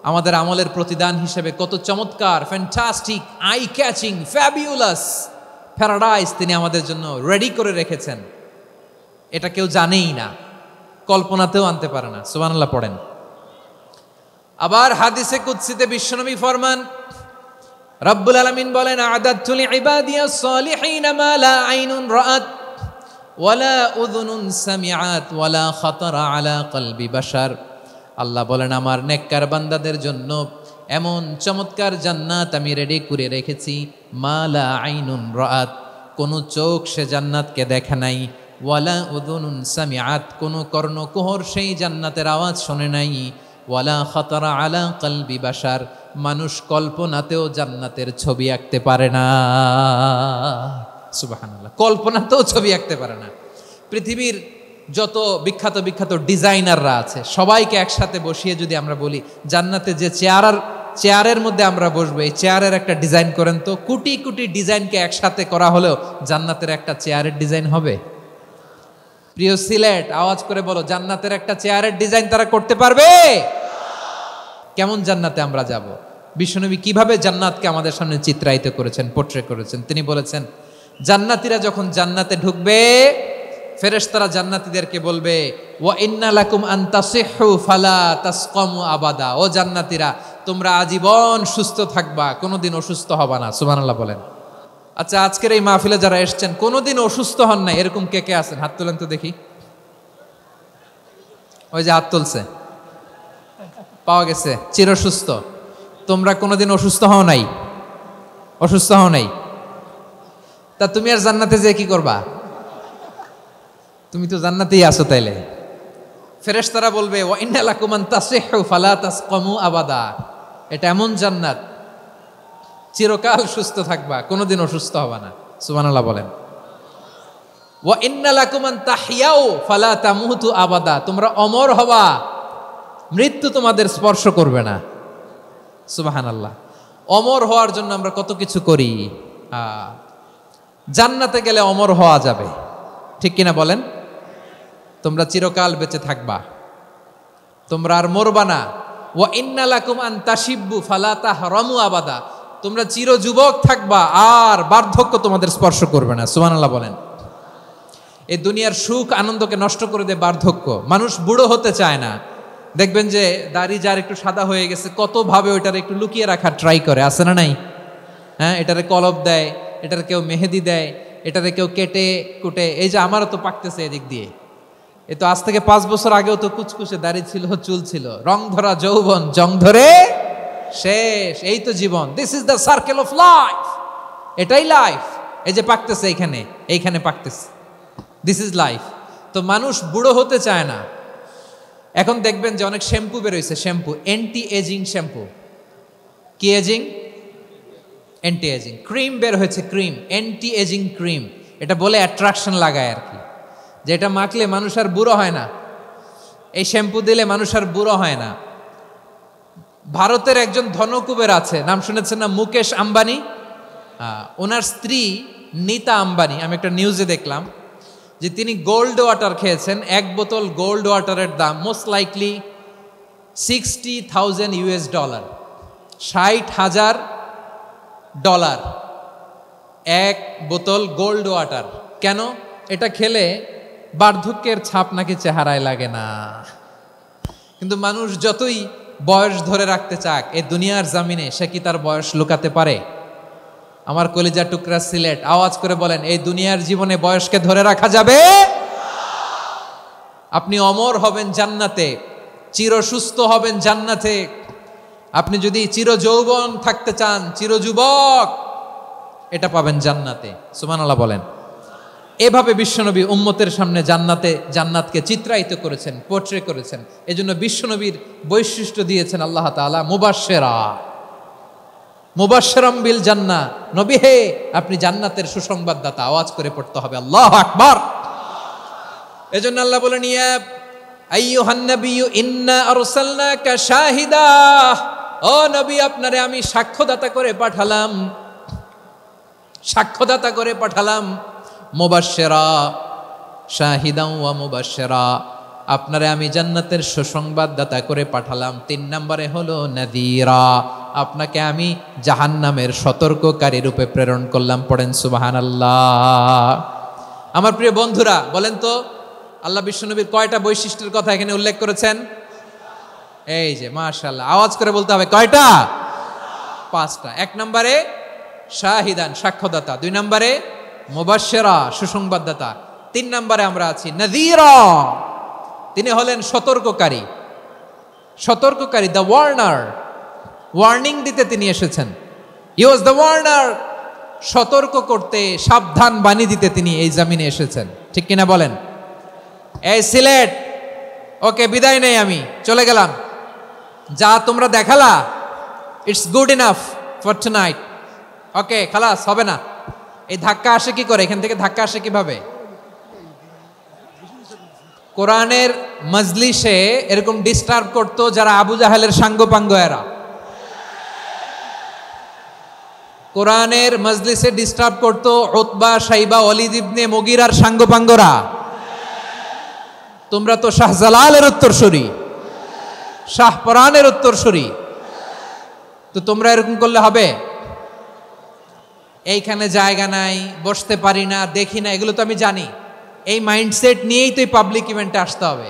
আমাদের আমলের প্রতিদান হিসেবে কত চমৎকার, fantastic, eye catching, fabulous paradise তিনি আমাদের জন্য রেডি করে রেখেছেন। এটা কেউ জানেই না, কল্পনাতেও আনতে পারে না। সুবহানাল্লাহ পড়েন। আবার হাদিসে কুদসিতে বিশ্বনবী ফরমান, রব্বুল আলামিন বলেন আ'দাদতু লিইবাদিয়াস সালিহিন মা লা আইনুন রাআত ওয়ালা উযুনুন সামিআত ওয়ালা খাতারা আলা কলবি বাশার। আল্লাহ বলেন আমার নেককার বান্দাদের জন্য এমন চমৎকার জান্নাত আমি রেডি করে রেখেছি, মা লা আইনুন রাআত, কোনো চোখ সে জান্নাতকে দেখে নাই, ওয়ালা উযুনুন সামিআত, কোনো কর্ণকুহর সেই জান্নাতের আওয়াজ শোনে নাই, ওয়ালা খাতারা আলা কলবি বাশার, মানুষ কল্পনাতেও জান্নাতের ছবি আঁকতে পারে না। সুবহানাল্লাহ, কল্পনাতেও ছবি আঁকতে পারে না। পৃথিবীর যত বিখ্যাত বিখ্যাত ডিজাইনাররা আছে সবাইকে একসাথে বসিয়ে যদি আমরা বলি জান্নাতে যে চেয়ারের মধ্যে আমরা বসবো, এই চেয়ারের একটা ডিজাইন করেন তো, কোটি কোটি ডিজাইনকে একসাথে করা হলেও জান্নাতের একটা চেয়ারের ডিজাইন হবে? প্রিয় সিলেট, আওয়াজ করে বলো, জান্নাতের একটা চেয়ারের ডিজাইন তারা করতে পারবে? কেমন জান্নাতে আমরা যাব? বিশ্বনবী কিভাবে জান্নাতকে আমাদের সামনে চিত্রায়িত করেছেন, পোর্ট্রে করেছেন। তিনি বলেছেন জান্নাতীরা যখন জান্নাতে ঢুকবে ফেরেশতারা জান্নাতীদেরকে বলবে ওয়া ইন্না লাকুম আন তাসিহু ফালা তাসকামু আবাদা, ও জান্নাতীরা তোমরা আজীবন সুস্থ থাকবা, কোনোদিন অসুস্থ হবা না। সুবহানাল্লাহ বলেন। আচ্ছা, আজকের এই মাহফিলে যারা এসেছেন কোনোদিন অসুস্থ হন না এরকম কে কে আছেন? হাত তোলেন তো দেখি। ওই যে হাত তুলছে, পাওয়া গেছে, চিরসুস্থ। তোমরা কোনোদিন অসুস্থ হও নাই? অসুস্থ হও নাই? তা তুমি আর জান্নাতে যে কি করবা? তুমি তো জান্নাতেই আছো। তাইলে ফেরেশতারা বলবে ওয়া ইন্না লাকুম আন তাসিহু ফালা তাসকামু আবাদা, এটা এমন জান্নাত চিরকাল সুস্থ থাকবা, কোনোদিন অসুস্থ হবা না। সুবহানাল্লাহ বলেন। ওয়া ইন্না লাকুম আন তাহইয়াউ ফালা তামুতু আবাদা, তোমরা অমর হবা, মৃত্যু তোমাদের স্পর্শ করবে না। সুবহানাল্লাহ। অমর হওয়ার জন্য আমরা কত কিছু করি। জান্নাতে গেলে অমর হওয়া যাবে, ঠিক কিনা বলেন? তোমরা চিরকাল বেঁচে থাকবা, তোমরা আর মরবা না। ওয়া ইন্না লাকুম আন তাশিব্বু ফালা তাহরামু আবাদা, তোমরা চির যুবক থাকবা, আর বার্ধক্য তোমাদের স্পর্শ করবে না। সুবহানাল্লাহ বলেন। এই দুনিয়ার সুখ আনন্দকে নষ্ট করে দেয় বার্ধক্য। মানুষ বুড়ো হতে চায় না। দেখবেন যে দাড়ি যার একটু সাদা হয়ে গেছে, কত ভাবে ওইটার একটু লুকিয়ে রাখার ট্রাই করে, আছে না নাই? হ্যাঁ, এটারে কলব দেয়, এটার কেউ মেহেদি দেয়, এটারে কেউ কেটে কুটে। এই যে আমারও তো পাকতেছে এদিক দিয়ে, এ তো আজ থেকে 5 বছর আগেও তো কুচকুচে দাড়ি ছিল, চুল ছিল, রং ধরা যৌবন জং ধরে শেষ। এই তো জীবন, this is the circle of life, এটাই লাইফ। এই যে পাকতেছে এইখানে, এইখানে পাকতেছে, দিস ইজ লাইফ। তো মানুষ বুড়ো হতে চায় না। এখন দেখবেন যে অনেক শ্যাম্পু বেরোইছে, শ্যাম্পু অ্যান্টি এজিং শ্যাম্পু। কি এজিং? Anti ageing. ক্রিম বের হয়েছে, ক্রিম, অ্যান্টি এজিং ক্রিম। এটা বলে অ্যাট্রাকশন লাগায় আর কি, যে এটা মাখলে মানুষ আর বুড়ো হয় না, এই শ্যাম্পু দিলে মানুষ আর বুড়ো হয় না। ভারতের একজন ধনকুবের আছে, নাম শুনেছেন না? মুকেশ আম্বানি। ওনার স্ত্রী নীতা আম্বানি, আমি একটা নিউজে দেখলাম যে তিনি গোল্ড ওয়াটার খেয়েছেন। 1 বোতল গোল্ড ওয়াটারের দাম মোস্ট লাইকলি $60,000, $60,000 1 বোতল গোল্ড ওয়াটার। কেন? এটা খেলে বার্ধক্যের ছাপ নাকি চেহারায় লাগে না। কিন্তু মানুষ যতই বয়স ধরে রাখতে চাক এই দুনিয়ার জামিনে, সে কি তার বয়স লুকাতে পারে? আমার কলিজা টুকরা সিলেট, আওয়াজ করে বলেন, এই দুনিয়ার জীবনে বয়সকে ধরে রাখা যাবে? আপনি অমর হবেন জান্নাতে, চির সুস্থ হবেন জান্নাতে। আপনি যদি চির যৌবন থাকতে চান, চির যুবক, এটা পাবেন জান্নাতে। সুবহানাল্লাহ বলেন। এভাবে বিশ্বনবী উম্মতের সামনে জান্নাতকে চিত্রায়িত করেছেন, পোর্ট্রে করেছেন। এজন্য বিশ্বনবীর বৈশিষ্ট্য দিয়েছেন আল্লাহ তাআলা মুবাশশিরাম বিল জান্নাহ। নবী হে, আপনি জান্নাতের সুসংবাদদাতা। আওয়াজ করে পড়তে হবে আল্লাহু আকবার। এজন্য আল্লাহ বলেন, ইয়া আইয়ুহান নাবিয়্যু ইন্না আরসালনাকা শাহিদা, ও নবী, আপনারে আমি সাক্ষ্যদাতা করে পাঠালাম, সাক্ষ্যদাতা করে পাঠালাম। মুবাশশিরা, শাহিদান ওয়া মুবাশশিরা, আপনারে আমি জান্নাতের সুসংবাদদাতা করে পাঠালাম। 3 নম্বরে হলো নাযীরা, আপনাকে আমি জাহান্নামের সতর্ককারী রূপে প্রেরণ করলাম। পড়েন সুবহানাল্লাহ। আমার প্রিয় বন্ধুরা, বলেন তো আল্লাহ বিশ্বনবীর কয়টা বৈশিষ্ট্যের কথা এখানে উল্লেখ করেছেন? এই যে মাশাআল্লাহ, আওয়াজ করে বলতে হবে, কয়টা? 5টা। 1 নম্বরে শাহিদান, সাক্ষ্যদাতা। 2 নম্বরে মুবাশশিরা, সুসংবাদদাতা। 3 নম্বরে আমরা আছি নাযীরা, তিনি হলেন সতর্ককারী। সতর্ককারী, দ্য ওয়ার্নার, ওয়ার্নিং দিতে তিনি এসেছেন। হি ওয়াজ দ্য ওয়ার্নার, সতর্ক করতে, সাবধান বাণী দিতে তিনি এই জামিনে এসেছেন। ঠিক কিনা বলেন? এই সিলেট, ওকে, বিদায় নেই, আমি চলে গেলাম। যা তোমরা দেখালা, it's good enough for tonight. Okay, খালাস, হবে না। এই ধাক্কা আসে কি করে? এখান থেকে ধাক্কা আসে কিভাবে? কোরআনের মজলিসে এরকম ডিস্টার্ব করতো যারা আবু জাহেলের সাঙ্গপাঙ্গ এরা। কোরআনের মজলিসে ডিস্টার্ব করতো উতবা, শাইবা, ওয়ালিদ ইবনে মুগীরার সাঙ্গপাঙ্গরা। তোমরা তো শাহজালালের উত্তরসূরি, শাহপরানের উত্তরসূরি, তো তোমরা এরকম করলে হবে? এইখানে জায়গা নাই, বসতে পারি না, দেখি না, এগুলো তো আমি জানি। এই মাইন্ডসেট নিয়েই তো এই পাবলিক ইভেন্টে আসতে হবে।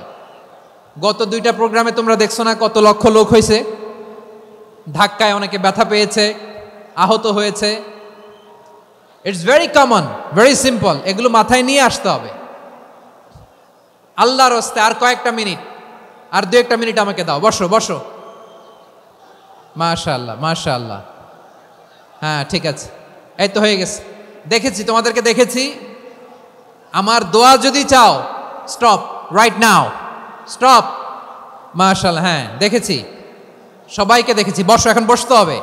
গত 2টা প্রোগ্রামে তোমরা দেখছো না কত লক্ষ লোক হয়েছে? ধাক্কায় অনেকে ব্যথা পেয়েছে, আহত হয়েছে। It's very common, very simple. এগুলো মাথায় নিয়ে আসতে হবে। আল্লাহর রাস্তায় আর কয়েকটা মিনিট, আর 2-1টা মিনিট আমাকে দাও। বসো বসো। মাশাআল্লাহ, মাশাআল্লাহ। হ্যাঁ, ঠিক আছে, এই তো হয়ে গেছে। দেখেছি, তোমাদেরকে দেখেছি। আমার দোয়া যদি চাও, স্টপ রাইট নাও, স্টপ। মাশাআল্লাহ, হ্যাঁ দেখেছি, সবাইকে দেখেছি। বসো, এখন বসতে হবে।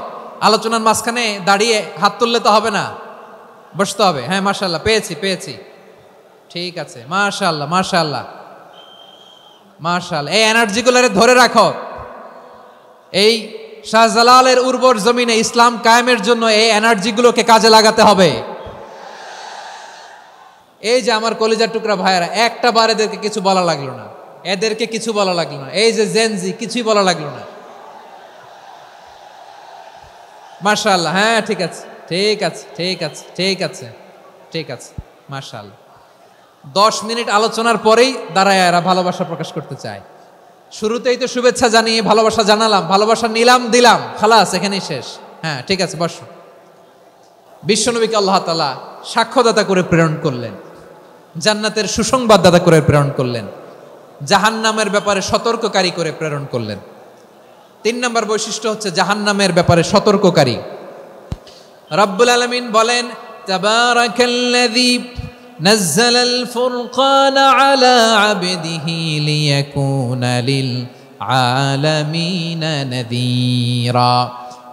আলোচনার মাঝখানে দাঁড়িয়ে হাত তুললে তো হবে না, বসতে হবে। হ্যাঁ মাশাআল্লাহ, পেয়েছি পেয়েছি, ঠিক আছে, মাশাআল্লাহ মাশাআল্লাহ মাশাআল্লাহ। এই এনার্জিগুলোরে ধরে রাখো। এই শাহজালালের উর্বর জমিনে ইসলাম কায়েমের জন্য এই এনার্জিগুলোকে কাজে লাগাতে হবে। এই যে আমার কলিজার টুকরা ভাইয়েরা, একটা বার এদেরকে কিছু বলা লাগলো না, এদেরকে কিছু বলা লাগলো না। এই যে জেনজি, কিছুই বলা লাগলো না। মাশাআল্লাহ, হ্যাঁ ঠিক আছে ঠিক আছে ঠিক আছে ঠিক আছে ঠিক আছে মাশাআল্লাহ। 10 মিনিট আলোচনার পরেই দাঁড়ায় এরা ভালোবাসা প্রকাশ করতে চায়। শুরুতেই তো শুভেচ্ছা জানিয়ে ভালোবাসা জানালাম, ভালোবাসা নিলাম দিলাম, খালাস এখানেই শেষ। হ্যাঁ ঠিক আছে, বসো। বিশ্বনবীকে আল্লাহ তাআলা সাক্ষ্যদাতা করে প্রেরণ করলেন, জান্নাতের সুসংবাদদাতা করে প্রেরণ করলেন, জাহান্নামের ব্যাপারে সতর্ককারী করে প্রেরণ করলেন। 3 নম্বর বৈশিষ্ট্য হচ্ছে জাহান্নামের ব্যাপারে সতর্ককারী। রব্বুল আলামিন বলেন, তাবারাকাল্লাযী নাযালাল ফুরকানা আলা আবদিহি লিয়াকুনা লিল আলামিনা নাযীরা।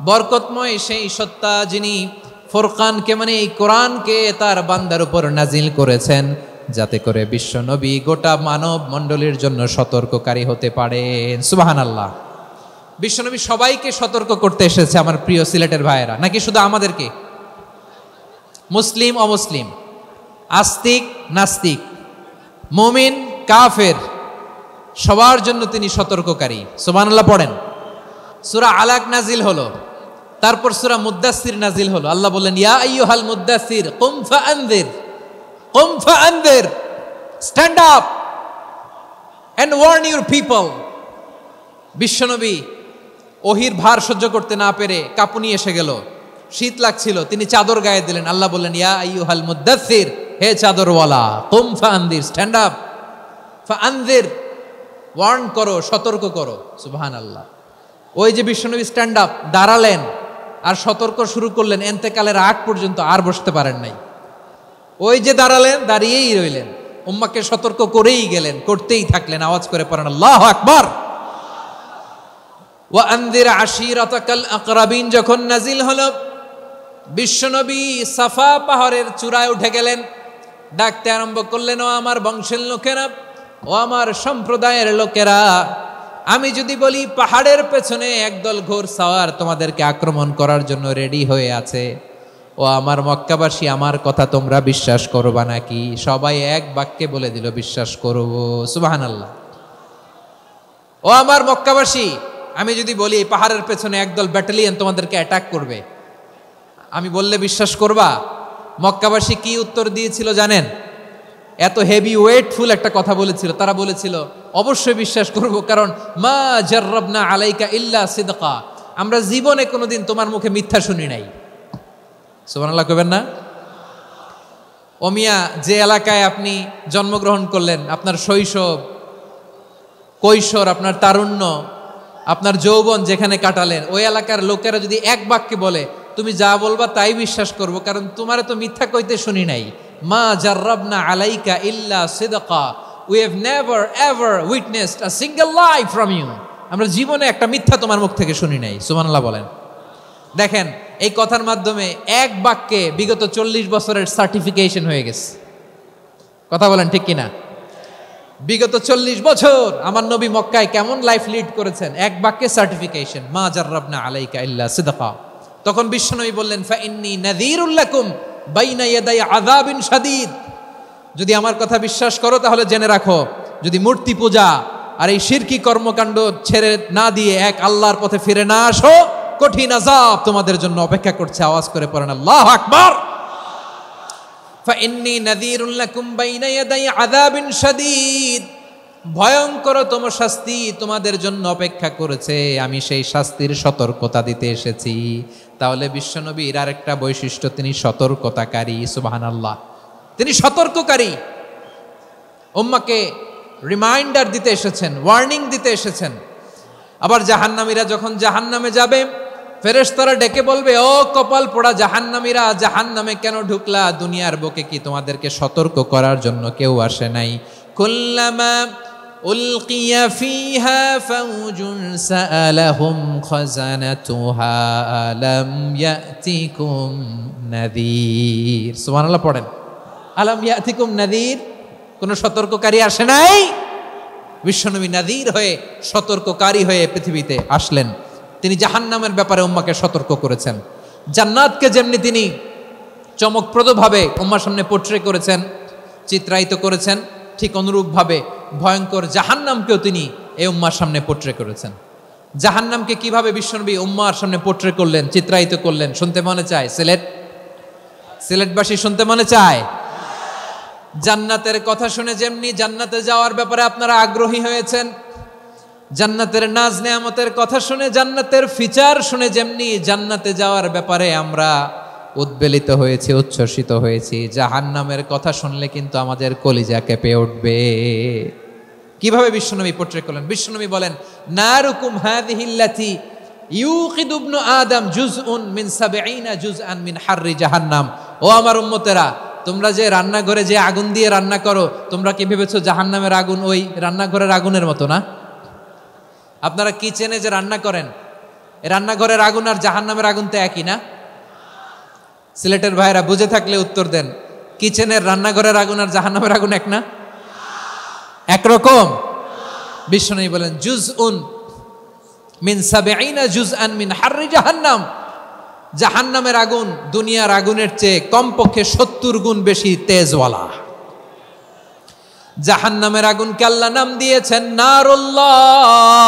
বরকতময় সেই সত্তা যিনি ফুরকানকে মানে এই কোরআনকে তার বান্দার উপর নাজিল করেছেন, যাতে করে বিশ্ব নবী গোটা মানব মণ্ডলীর জন্য সতর্ককারী হতে পারেন। সুবহানাল্লাহ। বিশ্বনবী সবাইকে সতর্ক করতে এসেছে আমার প্রিয় সিলেটের ভাইয়েরা, নাকি শুধু আমাদেরকে? মুসলিম অমুসলিম, আস্তিক নাস্তিক, মুমিন কাফের, সবার জন্য তিনি সতর্ককারী। সুবহানাল্লাহ পড়েন। সূরা আলাক নাজিল হলো, তারপর সূরা মুদ্দাসসির নাজিল হলো। আল্লাহ বললেন, ইয়া আইয়ুহাল মুদ্দাসসির কুম ফাআনযির, stand up and warn your people. বিশ্বনবী ওহির ভার সহ্য করতে না পেরে কাঁপুনি এসে গেল, শীত লাগছিল, তিনি চাদর গায়ে দিলেন। আল্লাহ বললেন, ইয়া আইয়ুহাল মুদ্দাসসির, হে চাদরওয়ালা, কুম ফাআনযির, স্ট্যান্ড আপ, ফাআনযির, ওয়ার্ন করো, সতর্ক করো। সুবহানাল্লাহ। ওই যে বিশ্বনবী স্ট্যান্ড আপ, দাঁড়ালেন আর সতর্ক শুরু করলেন, এন্তেকালের আগ পর্যন্ত আর বসতে পারেন নাই। ওই যে দাঁড়ালেন, দাঁড়িয়েই রইলেন, উম্মাকে সতর্ক করেই গেলেন, করতেই থাকলেন। আওয়াজ করে পড়েন আল্লাহু আকবার। ওয়া আনযির আশীরাতাকাল আকরাবিন যখন নাজিল হলো, বিশ্বনবী সাফা পাহাড়ের চূড়ায় উঠে গেলেন, ডাকতে আরম্ভ করলেন, ও আমার বংশের লোকেরা, ও আমার সম্প্রদায়ের লোকেরা, আমি যদি বলি পাহাড়ের পেছনে একদল ঘোর সাওয়ার তোমাদেরকে আক্রমণ করার জন্য রেডি হয়ে আছে, ও আমার মক্কাবাসী, আমার কথা তোমরা বিশ্বাস করবা নাকি? সবাই এক বাক্যে বলে দিল, বিশ্বাস করব। সুবহানাল্লাহ। ও আমার মক্কাবাসী, আমি যদি বলি পাহাড়ের পেছনে একদল ব্যাটালিয়ন তোমাদেরকে অ্যাটাক করবে, আমি বললে বিশ্বাস করবা? মক্কাবাসী কি উত্তর দিয়েছিল জানেন? এত হেভি ওয়েটফুল একটা কথা বলেছিল। তারা বলেছিল, অবশ্যই বিশ্বাস করব, কারণ মা জাররাবনা আলাইকা ইল্লা সিদকা, আমরা জীবনে কোনোদিন তোমার মুখে মিথ্যা শুনি নাই। সুবহানাল্লাহ কইবেন না? ও মিয়া, যে এলাকায় আপনি জন্মগ্রহণ করলেন, আপনার শৈশব, কৈশোর, আপনার তারুণ্য, আপনার যৌবন যেখানে কাটালেন, ওই এলাকার লোকেরা যদি এক বাক্যে বলে তুমি যা বলবা তাই বিশ্বাস করব, কারণ তোমারে তো মিথ্যা কইতে শুনি নাই। মা জাররাবনা আলাইকা ইল্লা সিদকা, we have never ever witnessed a single lie from you, আমরা জীবনে একটা মিথ্যা তোমার মুখ থেকে শুনি নাই। সুবহানাল্লাহ বলেন। দেখেন, এই কথার মাধ্যমে এক বাক্যে বিগত 40 বছরের সার্টিফিকেশন হয়ে গেছে। কথা বলেন ঠিক কিনা? বিগত 40 বছর আমার নবী মক্কায় কেমন লাইফ লিড করেছেন, এক বাক্যে সার্টিফিকেশন, মা জাররাবনা আলাইকা ইল্লা সিদকা। তখন বিশ্বনবী বললেন, ফা ইন্নী নাযীরুল লাকুম বাইনা ইয়াদাই আযাবিন শাদীদ, যদি আমার কথা বিশ্বাস করো তাহলে জেনে রাখো, যদি মূর্তি পূজা আর এই শিরকি কর্মকাণ্ড ছেড়ে না দিয়ে এক আল্লাহর পথে ফিরে না আসো, কঠিন আযাব তোমাদের জন্য অপেক্ষা করছে। আওয়াজ করে পড়েন আল্লাহু আকবার। ফাইন্নী নাযীরুল লাকুম বাইনা ইয়াদাই আযাবিন শাদীদ, ভয়ঙ্করতম শাস্তি তোমাদের জন্য অপেক্ষা করেছে, আমি সেই শাস্তির সতর্কতা দিতে এসেছি। তাহলে বিশ্বনবীর আরেকটা বৈশিষ্ট্য, তিনি সতর্কতাকারী। সুবহানাল্লাহ, তিনি সতর্ককারী। উম্মাকে রিমাইন্ডার দিতে এসেছেন, ওয়ার্নিং দিতে এসেছেন। আবার জাহান্নামীরা যখন জাহান্নামে যাবে, ফেরেশতারা ডেকে বলবে, ও কপাল পোড়া জাহান্নামীরা, জাহান্নামে কেন ঢুকলা? দুনিয়ার বুকে কি তোমাদেরকে সতর্ক করার জন্য কেউ আসে নাই? কুল্লামা উলকিয়া ফিহা ফাউজুন সাআলাহুম খাযানাতুহা আলাম ইয়াতিকুম নাযীর। সুবহানাল্লাহ পড়েন, আলাম ইয়াতিকুম নাযীর। কোনো সতর্ককারী আসে নাই। বিশ্বনবী নাযীর হয়ে সতর্ককারী হয়ে পৃথিবীতে আসলেন। তিনি জাহান্নামের ব্যাপারে উম্মাকে সতর্ক করেছেন। জান্নাতকে যেমনি তিনি চমকপ্রদভাবে উম্মার সামনে পোট্রে করেছেন, চিত্রায়িত করেছেন, ঠিক অনুরূপভাবে ভয়ঙ্কর জাহান্নামকেও তিনি এই উম্মার সামনে পোট্রে করেছেন। জাহান্নামকে কিভাবে বিশ্বনবী উম্মার সামনে পোট্রে করলেন, চিত্রায়িত করলেন, শুনতে মনে চায়? সিলেটবাসী শুনতে মনে চায়? জান্নাতের কথা শুনে যেমনি জান্নাতে যাওয়ার ব্যাপারে আপনারা আগ্রহী হয়েছেন, জান্নাতের নাজ নেয়ামতের কথা শুনে, জান্নাতের ফিচার শুনে যেমনি জান্নাতে যাওয়ার ব্যাপারে আমরা উদ্বেলিত হয়েছি, উচ্ছ্বসিত হয়েছি, জাহান্নামের কথা শুনলে কিন্তু আমাদের কলিজা কেঁপে উঠবে। কিভাবে বিশ্বনবী পোট্রে করলেন? বিশ্বনবী বলেন, নারুকুম হাযিহিল্লাতী ইউকিদু ইবনু আদম জুজউন মিন ৭০ জুজআন মিন হাররি জাহান্নাম। ও আমার উম্মতেরা, তোমরা যে রান্নাঘরে যে আগুন দিয়ে রান্না করো, তোমরা কি ভেবেছো জাহান্নামের আগুন ওই রান্নাঘরের আগুনের মতো না? আপনারা কিচেনে যে রান্না করেন, রান্নাঘরের আগুন আর জাহান্নামের আগুন তো একই না? সিলেটের ভাইরা বুঝে থাকলে উত্তর দেন। কিচেনের রান্নাঘরের আগুন আর জাহান্নামের আগুন এক না? একরকম? বিশ্বনবী বলেন, জুজউন মিন ৭০ জুজআন মিন হাররি জাহান্নাম। জাহান্নামের আগুন দুনিয়ার আগুনের চেয়ে কমপক্ষে ৭০ গুণ বেশি তেজওয়ালা। জাহান্নামের আগুনকে আল্লাহ নাম দিয়েছেন নারুল্লাহ।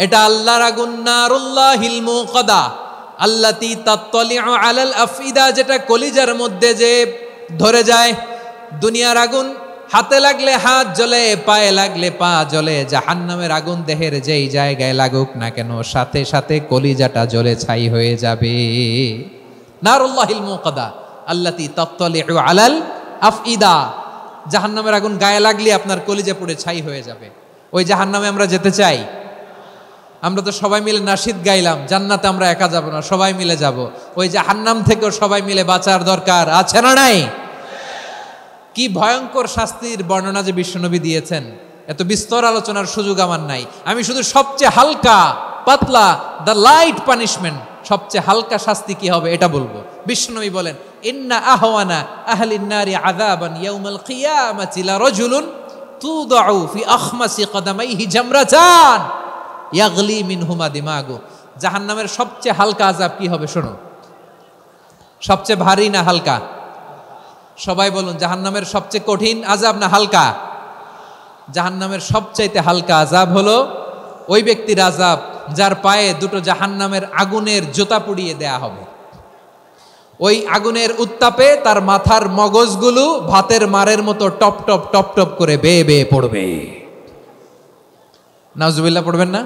এটা আল্লাহর আগুন, নারুল্লাহিল মুকাদা আল্লাতী তাত্তালিউ আলাল আফইদা, যেটা কলিজার মধ্যে যে ধরে যায়। দুনিয়ার আগুন হাতে লাগলে হাত জ্বলে, পায়ে লাগলে পা জ্বলে। জাহান্নামের আগুন দেহের যেই জায়গায় লাগুক না কেন, সাথে সাথে কলিজাটা জ্বলে ছাই হয়ে যাবে। নারুল্লাহিল মুকাদা আল্লাতী তাত্তালিউ আলাল আফইদা। জাহান্নামের আগুন গায়ে লাগলে আপনার কলিজা পুড়ে ছাই হয়ে যাবে। ওই জাহান্নামে আমরা যেতে চাই? আমরা তো সবাই মিলে নাশিদ গাইলাম, জান্নাতে আমরা একা যাব না, সবাই মিলে যাব। ওই জাহান্নাম থেকেও সবাই মিলে বাঁচার দরকার আছে না নাই? কি ভয়ঙ্কর শাস্তির বর্ণনা যে বিশ্বনবী দিয়েছেন, এত বিস্তর আলোচনার সুযোগ আমার নাই। আমি শুধু সবচেয়ে হালকা পাতলা, দ্য লাইট পানিশমেন্ট, সবচেয়ে হালকা শাস্তি কি হবে এটা বলবো। বিশ্বনবী বলেন, ইন্না আহওয়ানা আহলিন নারি আযাবান ইয়াউমাল কিয়ামাতি লারাজুলুন তুদাউ ফি আখমাসি কদামাইহি জামরাতান ইয়াগলি মিনহুমা দিমাগু। জাহান্নামের সবচেয়ে হালকা আযাব কি হবে শোনো। সবচেয়ে ভারী না হালকা? সবাই বলুন, জাহান্নামের সবচেয়ে কঠিন আযাব না হালকা? জাহান্নামের সবচাইতে হালকা আযাব হলো ওই ব্যক্তির আযাব যার পায়ে দুটো জাহান্নামের আগুনের জুতা পুড়িয়ে দেয়া হবে। ওই আগুনের উত্তাপে তার মাথার মগজগুলো ভাতের মারের মতো টপ টপ টপ টপ করে বেয়ে বেয়ে পড়বে। নাউজুবিল্লাহ পড়বেন না?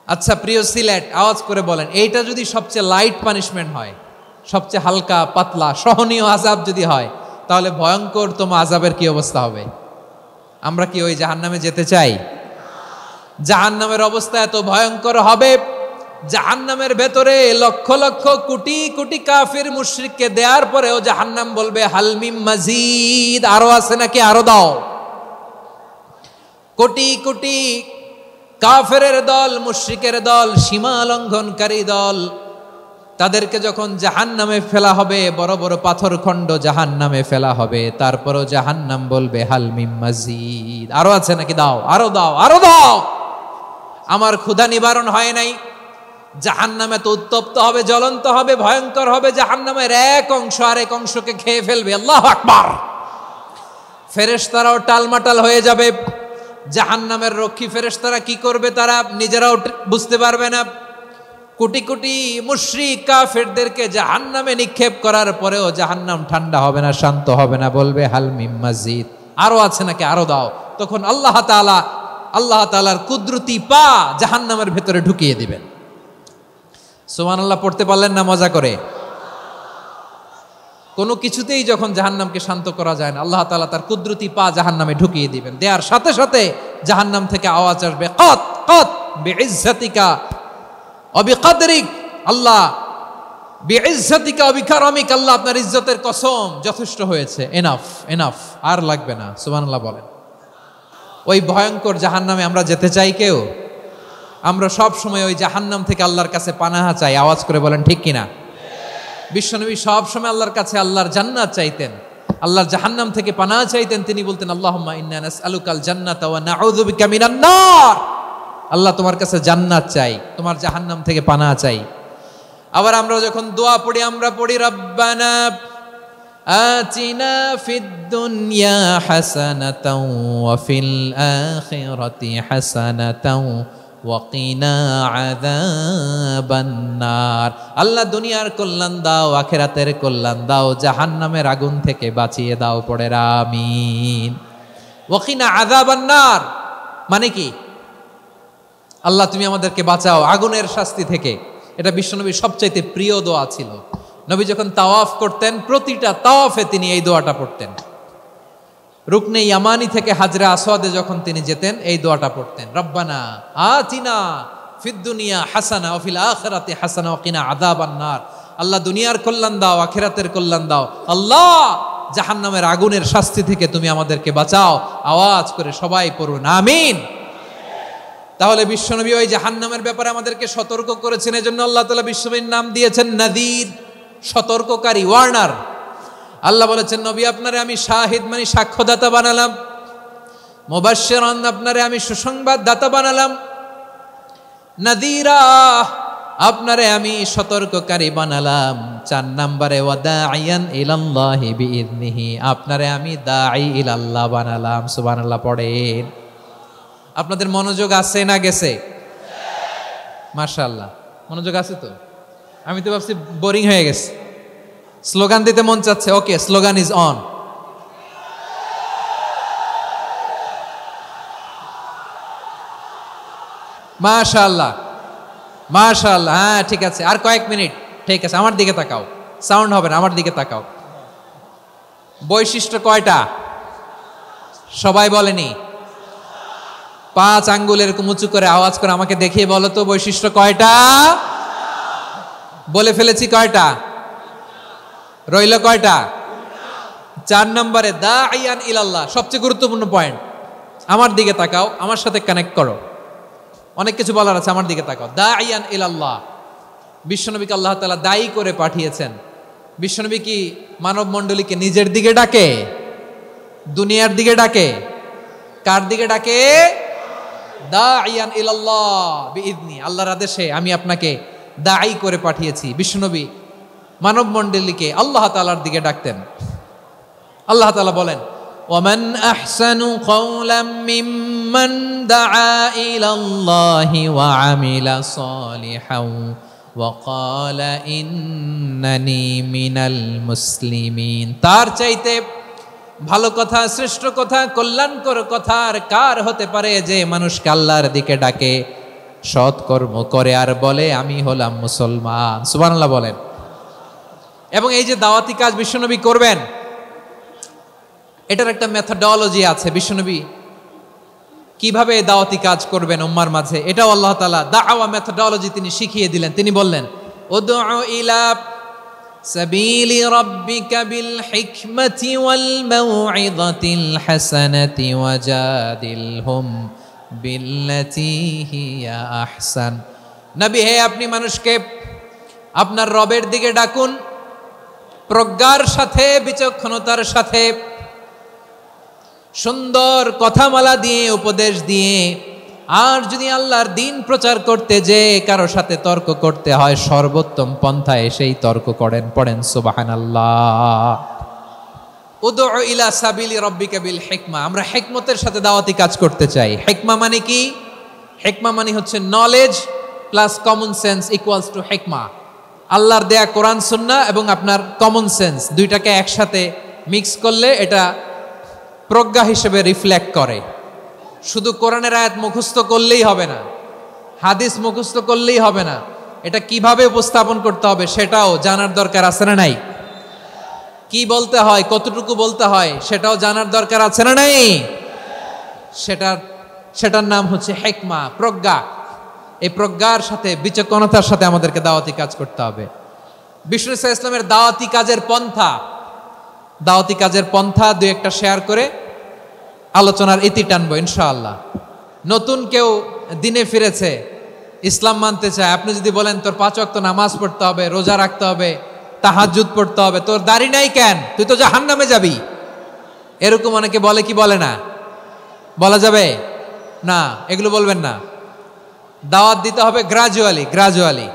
আচ্ছা প্রিয় সিলেট, আওয়াজ করে বলেন, এইটা যদি সবচেয়ে লাইট পানিশমেন্ট হয়, সবচেয়ে হালকা পাতলা সহনীয় আযাব যদি হয়, তাহলে ভয়ঙ্করতম আযাবের কি অবস্থা হবে? আমরা কি ওই জাহান্নামে যেতে চাই? জাহান্নামের অবস্থা এত ভয়ঙ্কর হবে, জাহান্নামের ভেতরে লক্ষ লক্ষ কোটি কোটি কাফির মুশরিককে দেওয়ার পরেও জাহান্নাম বলবে হালমিম মাজিদ, আরো আছে নাকি, আরো দাও। কোটি কোটি কাফেরের দল, মুশরিকের দল, সীমা লঙ্ঘনকারী দল, তাদেরকে যখন জাহান্নামে ফেলা হবে, বড় বড় পাথর খণ্ড জাহান্নামে ফেলা হবে, তারপরও জাহান্নাম বলবে হালমিম মাজিদ, আরো আছে নাকি, দাও, আরো দাও, আরো দাও। আমার ক্ষুধা নিবারণ হয় নাই। জাহান্নামে তো উত্তপ্ত হবে, জ্বলন্ত হবে, ভয়ঙ্কর হবে। জাহান্নামের এক অংশ আরেক অংশকে খেয়ে ফেলবে। আল্লাহু আকবার। ফেরেশতারাও টালমাটাল হয়ে যাবে। জাহান্নামের রক্ষী ফেরেশতারা কি করবে তারা নিজেরাও বুঝতে পারবে না। কোটি কোটি মুশরিক কাফেরদেরকে জাহান্নামে নিক্ষেপ করার পরেও জাহান্নাম ঠান্ডা হবে না, শান্ত হবে না, বলবে হাল মিম মাজিদ, আরো আছে নাকি, আরো দাও। তখন আল্লাহ তাআলার কুদরতি পা জাহান্নামের ভেতরে ঢুকিয়ে দিবেন। সুবহানাল্লাহ পড়তে পারলেন না মজা করে? কোনো কিছুতেই যখন জাহান্নামকে শান্ত করা যায় না, আল্লাহ তাআলা তার কুদরতি পা জাহান্নামে ঢুকিয়ে দিবেন। দেওয়ার সাথে সাথে জাহান্নাম থেকে আওয়াজ আসবে, কত কত বিইজ্জাতিকা ওয়া বিকদরিক, আল্লাহ বিইজ্জাতিকা ওয়া বিকারামিক, আল্লাহ আপনার ইজ্জতের কসম, যথেষ্ট হয়েছে, এনাফ এনাফ, আর লাগবে না। সুবহানাল্লাহ বলেন। ওই ভয়ঙ্কর জাহান্নামে আমরা যেতে চাই কেউ? আমরা সব সময় ওই জাহান্নাম থেকে আল্লাহর কাছে পানাহা চাই। আওয়াজ করে বলেন ঠিক কিনা? বিশ্বনবী সব সময় আল্লাহর কাছে আল্লাহর জান্নাত চাইতেন। আল্লাহর জাহান্নাম থেকে পানাহ চাইতেন, তিনি বলতেন আল্লাহুম্মা ইন্না নাসআলুকাল জান্নাতা ওয়া নাউযু বিকা মিনান নার। আল্লাহ তোমার কাছে জান্নাত চাই, তোমার জাহান্নাম থেকে পানাহ চাই। আবার আমরা যখন দোয়া পড়ি আমরা পড়ি রব্বানা আতিনা ফিদ দুনিয়া হাসানাতাও ওয়া ফিল আখিরাতি হাসানাতাও ওয়া কিনা আযাবান নার। আল্লাহ দুনিয়ার কল্যাণ দাও, আখিরাতের কল্যাণ দাও, জাহান্নামের আগুন থেকে বাঁচিয়ে দাও, পড়ে আমিন। ওয়া কিনা আযাবান নার মানে কি? আল্লাহ তুমি আমাদেরকে বাঁচাও আগুনের শাস্তি থেকে। এটা বিশ্বনবীর সবচাইতে প্রিয় দোয়া ছিল। নবী যখন তাওয়াফ করতেন প্রতিটা তাওয়াফে তিনি এই দোয়াটা পড়তেন। রুকনে ইয়ামানি থেকে হাজরে আসওয়াদে যখন তিনি যেতেন এই দোয়াটা পড়তেন, রব্বানা আতিনা ফিদ দুনিয়া হাসানা ওয়া ফিল আখিরাতি হাসানা ওয়া কিনা আযাবান নার। আল্লাহ দুনিয়ার কল্যাণ দাও, আখিরাতের কল্যাণ দাও। আল্লাহ জাহান্নামের আগুনের শাস্তি থেকে তুমি আমাদেরকে বাঁচাও। আওয়াজ করে সবাই পড়ুন আমিন। তাহলে বিশ্বনবী ওই জাহান্নামের ব্যাপারে আমাদেরকে সতর্ক করেছেন, এজন্য আল্লাহ তাআলা বিশ্বনবীর নাম দিয়েছেন নাযীর, সতর্ককারী, ওয়ার্নার। আল্লাহ বলেছেন নবী আপনারে আমি শাহিদ মানে সাক্ষ্যদাতা বানালাম, মুবাশশিরান আপনারে আমি সুসংবাদ দাতা বানালাম, নাযীরা আপনারে আমি সতর্ককারী বানালাম। 4 নম্বরে ওয়াদাইয়ান ইলাল্লাহি বিইذনিহি আপনারে আমি দাঈ ইলাল্লাহ বানালাম। সুবহানাল্লাহ পড়েন। আপনাদের মনোযোগ আছে না গেছে? মাশাআল্লাহ মনোযোগ আছে তো। আমি তো ভাবছি বোরিং হয়ে গেছে, স্লোগান দিতে মন চাচ্ছে। ওকে, স্লোগান ইজ অন। মাশাআল্লাহ মাশাআল্লাহ, হ্যাঁ ঠিক আছে, আর কয়েক মিনিট। ঠিক আছে, আমার দিকে তাকাও, সাউন্ড হবে না, আমার দিকে তাকাও। বৈশিষ্ট্য কয়টা সবাই বলেনি? 5 আঙ্গুল এরকম উঁচু করে আওয়াজ করে আমাকে দেখিয়ে বলো তো বৈশিষ্ট্য কয়টা? বলে ফেলেছি কয়টা? রইল কয়টা? 4 নম্বরে দাঈয়ান ইলাল্লাহ, সবচেয়ে গুরুত্বপূর্ণ পয়েন্ট। আমার দিকে তাকাও, আমার সাথে কানেক্ট করো, অনেক কিছু বলার আছে, আমার দিকে তাকাও। দাঈয়ান ইলাল্লাহ, বিশ্বনবীকে আল্লাহ তাআলা দায়ী করে পাঠিয়েছেন। বিশ্বনবী কি মানব মণ্ডলীকে নিজের দিকে ডাকে? দুনিয়ার দিকে ডাকে? কার দিকে ডাকে? দাঈয়ান ইলাল্লাহ বিইذনি, আল্লাহর আদেশে আমি আপনাকে দায়ী করে পাঠিয়েছি। বিশ্বনবী মানব মণ্ডলীকে আল্লাহ তাআলার দিকে ডাকতেন। আল্লাহ তাআলা বলেন ওয়ামান আহসানু কাওলাম মিম্মান দাআ ইলাল্লাহি ওয়া আমিলা সালিহান ওয়া ক্বালা ইন্নানি মিনাল মুসলিমিন। তার চাইতে ভালো কথা, শ্রেষ্ঠ কথা, কল্যাণকর কথা আর কার হতে পারে যে মানুষকে আল্লাহর দিকে ডাকে, সৎকর্ম করে আর বলে আমি হলাম মুসলমান। সুবহানাল্লাহ বলেন। এবং এই যে দাওয়াতি কাজ বিশ্বনবী করবেন, এটার একটা মেথডোলজি আছে। বিশ্বনবী কিভাবে দাওয়াতি কাজ করবেন উম্মার মাঝে, এটাও আল্লাহ তাআলা দাওয়া মেথডোলজি তিনি শিখিয়ে দিলেন। তিনি বললেন উদউ ইলা সাবিলি রাব্বিকা বিল হিকমাতি ওয়াল মাউইযাতিল হাসানাতি ওয়াজাদিলহুম বিল্লাতি হিয়া আহসান। নবী হে, আপনি মানুষকে আপনার রবের দিকে ডাকুন প্রজ্ঞার সাথে, বিচক্ষণতার সাথে, সুন্দর কথামালা দিয়ে, উপদেশ দিয়ে। আর যদি আল্লাহর দ্বীন প্রচার করতে যে কারো সাথে তর্ক করতে হয়, সর্বোত্তম পন্থায় সেই তর্ক করেন। পড়েন সুবহানাল্লাহ। উদউ ইলা সাবিলি রাব্বিকা বিল হিকমা, আমরা হিকমতের সাথে দাওয়াতি কাজ করতে চাই। হিকমা মানে কি? হিকমা মানে হচ্ছে knowledge plus common sense equals to হিকমা। আল্লাহর দেয়া কোরআন সুন্নাহ এবং আপনার কমন সেন্স দুইটাকে একসাথে মিক্স করলে এটা প্রজ্ঞা হিসেবে রিফ্লেক্ট করে। শুধু কোরআনের আয়াত মুখস্থ করলেই হবে না, হাদিস মুখস্থ করলেই হবে না, এটা কিভাবে উপস্থাপন করতে হবে সেটাও জানার দরকার আছে না নাই? কি বলতে হয়, কতটুকু বলতে হয় সেটাও জানার দরকার আছে না নাই? সেটার নাম হচ্ছে হিকমা, প্রজ্ঞা। এই প্রজ্ঞার সাথে, বিচক্ষণতার সাথে আমাদেরকে দাওয়াতি কাজ করতে হবে। বিষ্ণু ইসলামের দাওয়াতি কাজের পন্থা দুই একটা শেয়ার করে আলোচনার ইতি টানবো ইনশাআল্লাহ। নতুন কেউ দিনে ফিরেছে, ইসলাম মানতে চায়, আপনি যদি বলেন তোর 5 ওয়াক্ত নামাজ পড়তে হবে, রোজা রাখতে হবে, তাহাজ্জুদ পড়তে হবে, তোর দাড়ি নাই কেন, তুই তো জাহান্নামে যাবি। এরকম অনেকে বলে কি বলে না? বলা যাবে না, এগুলো বলবেন না। দাওয়াত দিতে হবে গ্রাজুয়ালি,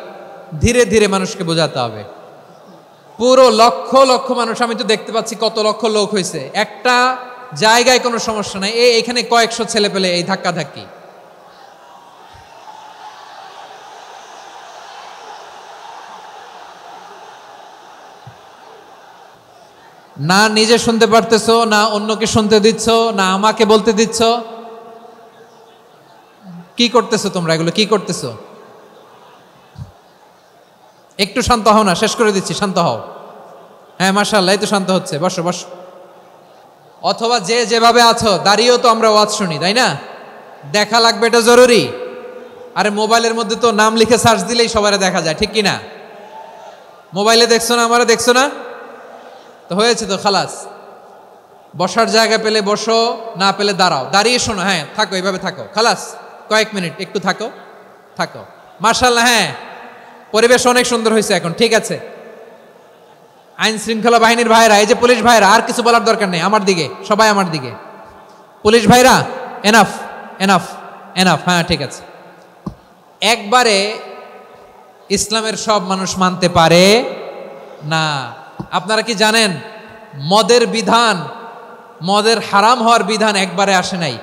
ধীরে ধীরে মানুষকে বোঝাতে হবে। পুরো লক্ষ লক্ষ মানুষ, আমি তো দেখতে পাচ্ছি কত লক্ষ লোক হয়েছে, একটা জায়গায় কোনো সমস্যা নাই, এখানে কয়েকশো ছেলে পেলে এই ধাক্কা ধাক্কি। না নিজে শুনতে পারতেছো, না অন্যকে শুনতে দিচ্ছ, না আমাকে বলতে দিচ্ছ। কি করতেছো তোমরা, এগুলো কি করতেছো? একটু শান্ত হও না, শেষ করে দিচ্ছি, শান্ত হও। হ্যাঁ মাশাআল্লাহ, এই তো শান্ত হচ্ছে, বসো বসো। অথবা যে যেভাবে আছো দাঁড়িয়েও তো আমরা ওয়াজ শুনি, তাই না? দেখা লাগবে, এটা জরুরি। আরে মোবাইলের মধ্যে তো নাম লিখে সার্চ দিলেই সবাই দেখা যায়, ঠিক কিনা? মোবাইলে দেখছো না, আমারে দেখছো না, তো হয়েছে তো, খালাস। বসার জায়গা পেলে বসো, না পেলে দাঁড়াও, দাঁড়িয়ে শোনো। হ্যাঁ থাকো, এইভাবে থাকো, খালাস। কয়েক মিনিট একটু থাকো থাকো। মাশাআল্লাহ, হ্যাঁ পরিবেশ অনেক সুন্দর হয়েছে এখন, ঠিক আছে। আইন শৃঙ্খলা বাহিনীর ভাইরা, এই যে পুলিশ ভাইরা, আর কিছু বলার দরকার নেই, আমার দিকে সবাই, আমার দিকে। পুলিশ ভাইরা এনাফ এনাফ এনাফ, হ্যাঁ ঠিক আছে। একবারে ইসলামের সব মানুষ মানতে পারে না। আপনারা কি জানেন মদের বিধান, মদের হারাম হওয়ার বিধান একবারে আসে নাই।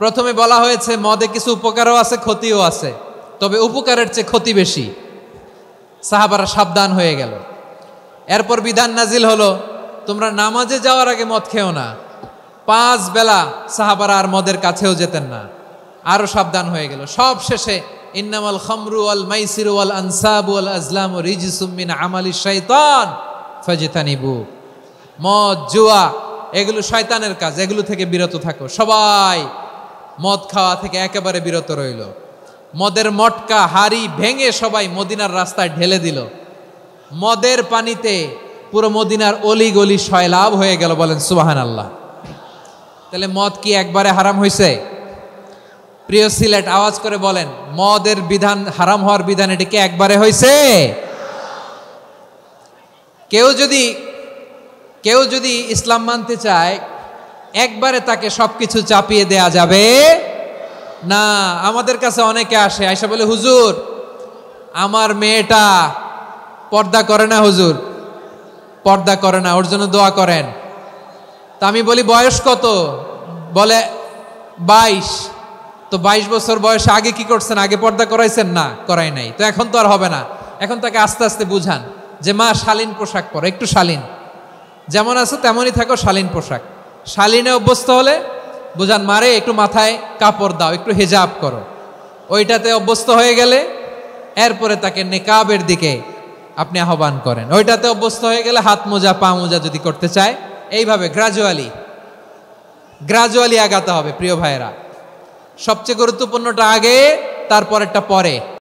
প্রথমে বলা হয়েছে মদে কিছু উপকারও আছে, ক্ষতিও আছে, তবে উপকারের চেয়ে ক্ষতি বেশি। সাহাবারা সাবধান হয়ে গেল। এরপর বিধান নাজিল হলো, তোমরা নামাজে যাওয়ার আগে মদ খেও না। 5 বেলা সাহাবারা আর মদের কাছেও যেতেন না, আরো সাবধান হয়ে গেল। সব শেষে ইন্নামাল খামরু ওয়াল মাইসিরু ওয়াল আনসাবু ওয়াল আজলামু রিজসুম মিন আমালিশ শাইতান ফাজতানিবু। মদ জুয়া এগুলো শয়তানের কাজ, এগুলো থেকে বিরত থাকো। সবাই মদ খাওয়া থেকে একেবারে বিরত রইল। মদের মটকা হাড়ি ভেঙে সবাই মদিনার রাস্তায় ঢেলে দিল। মদের পানিতে পুরো মদিনার অলি গলি সয়লাভ হয়ে গেল, বলেন সুবহানাল্লাহ। তাহলে মদ কি একবারে হারাম হয়েছে? প্রিয় সিলেট, আওয়াজ করে বলেন, মদের বিধান, হারাম হওয়ার বিধান, এটা কি একবারে হয়েছে? কেউ যদি ইসলাম মানতে চায়, একবারে তাকে সবকিছু চাপিয়ে দেয়া যাবে না। আমাদের কাছে অনেকে আসে, আয়সা বলে, হুজুর আমার মেয়েটা পর্দা করে না, হুজুর পর্দা করে না, ওর জন্য দোয়া করেন। তা আমি বলি বয়স কত? বলে 22। তো 22 বছর বয়সে আগে কি করছেন? আগে পর্দা করাইছেন? না, করাই নাই। তো এখন তো আর হবে না। এখন তাকে আস্তে আস্তে বুঝান যে মা শালীন পোশাক পরো, একটু শালীন, যেমন আছে তেমনই থাকো, শালীন পোশাক। শালীনে অভ্যস্ত হলে বুঝান, মারে একটু মাথায় কাপড় দাও, একটু হিজাব করো। ওইটাতে অভ্যস্ত হয়ে গেলে এরপরে তাকে নেকাবের দিকে আপনি আহ্বান করেন। ওইটাতে অভ্যস্ত হয়ে গেলে হাত মোজা পা মোজা যদি করতে চায়, এইভাবে গ্রাজুয়ালি আগাতে হবে। প্রিয় ভাইয়েরা, সবচেয়ে গুরুত্বপূর্ণটা আগে, তারপরেরটা পরে।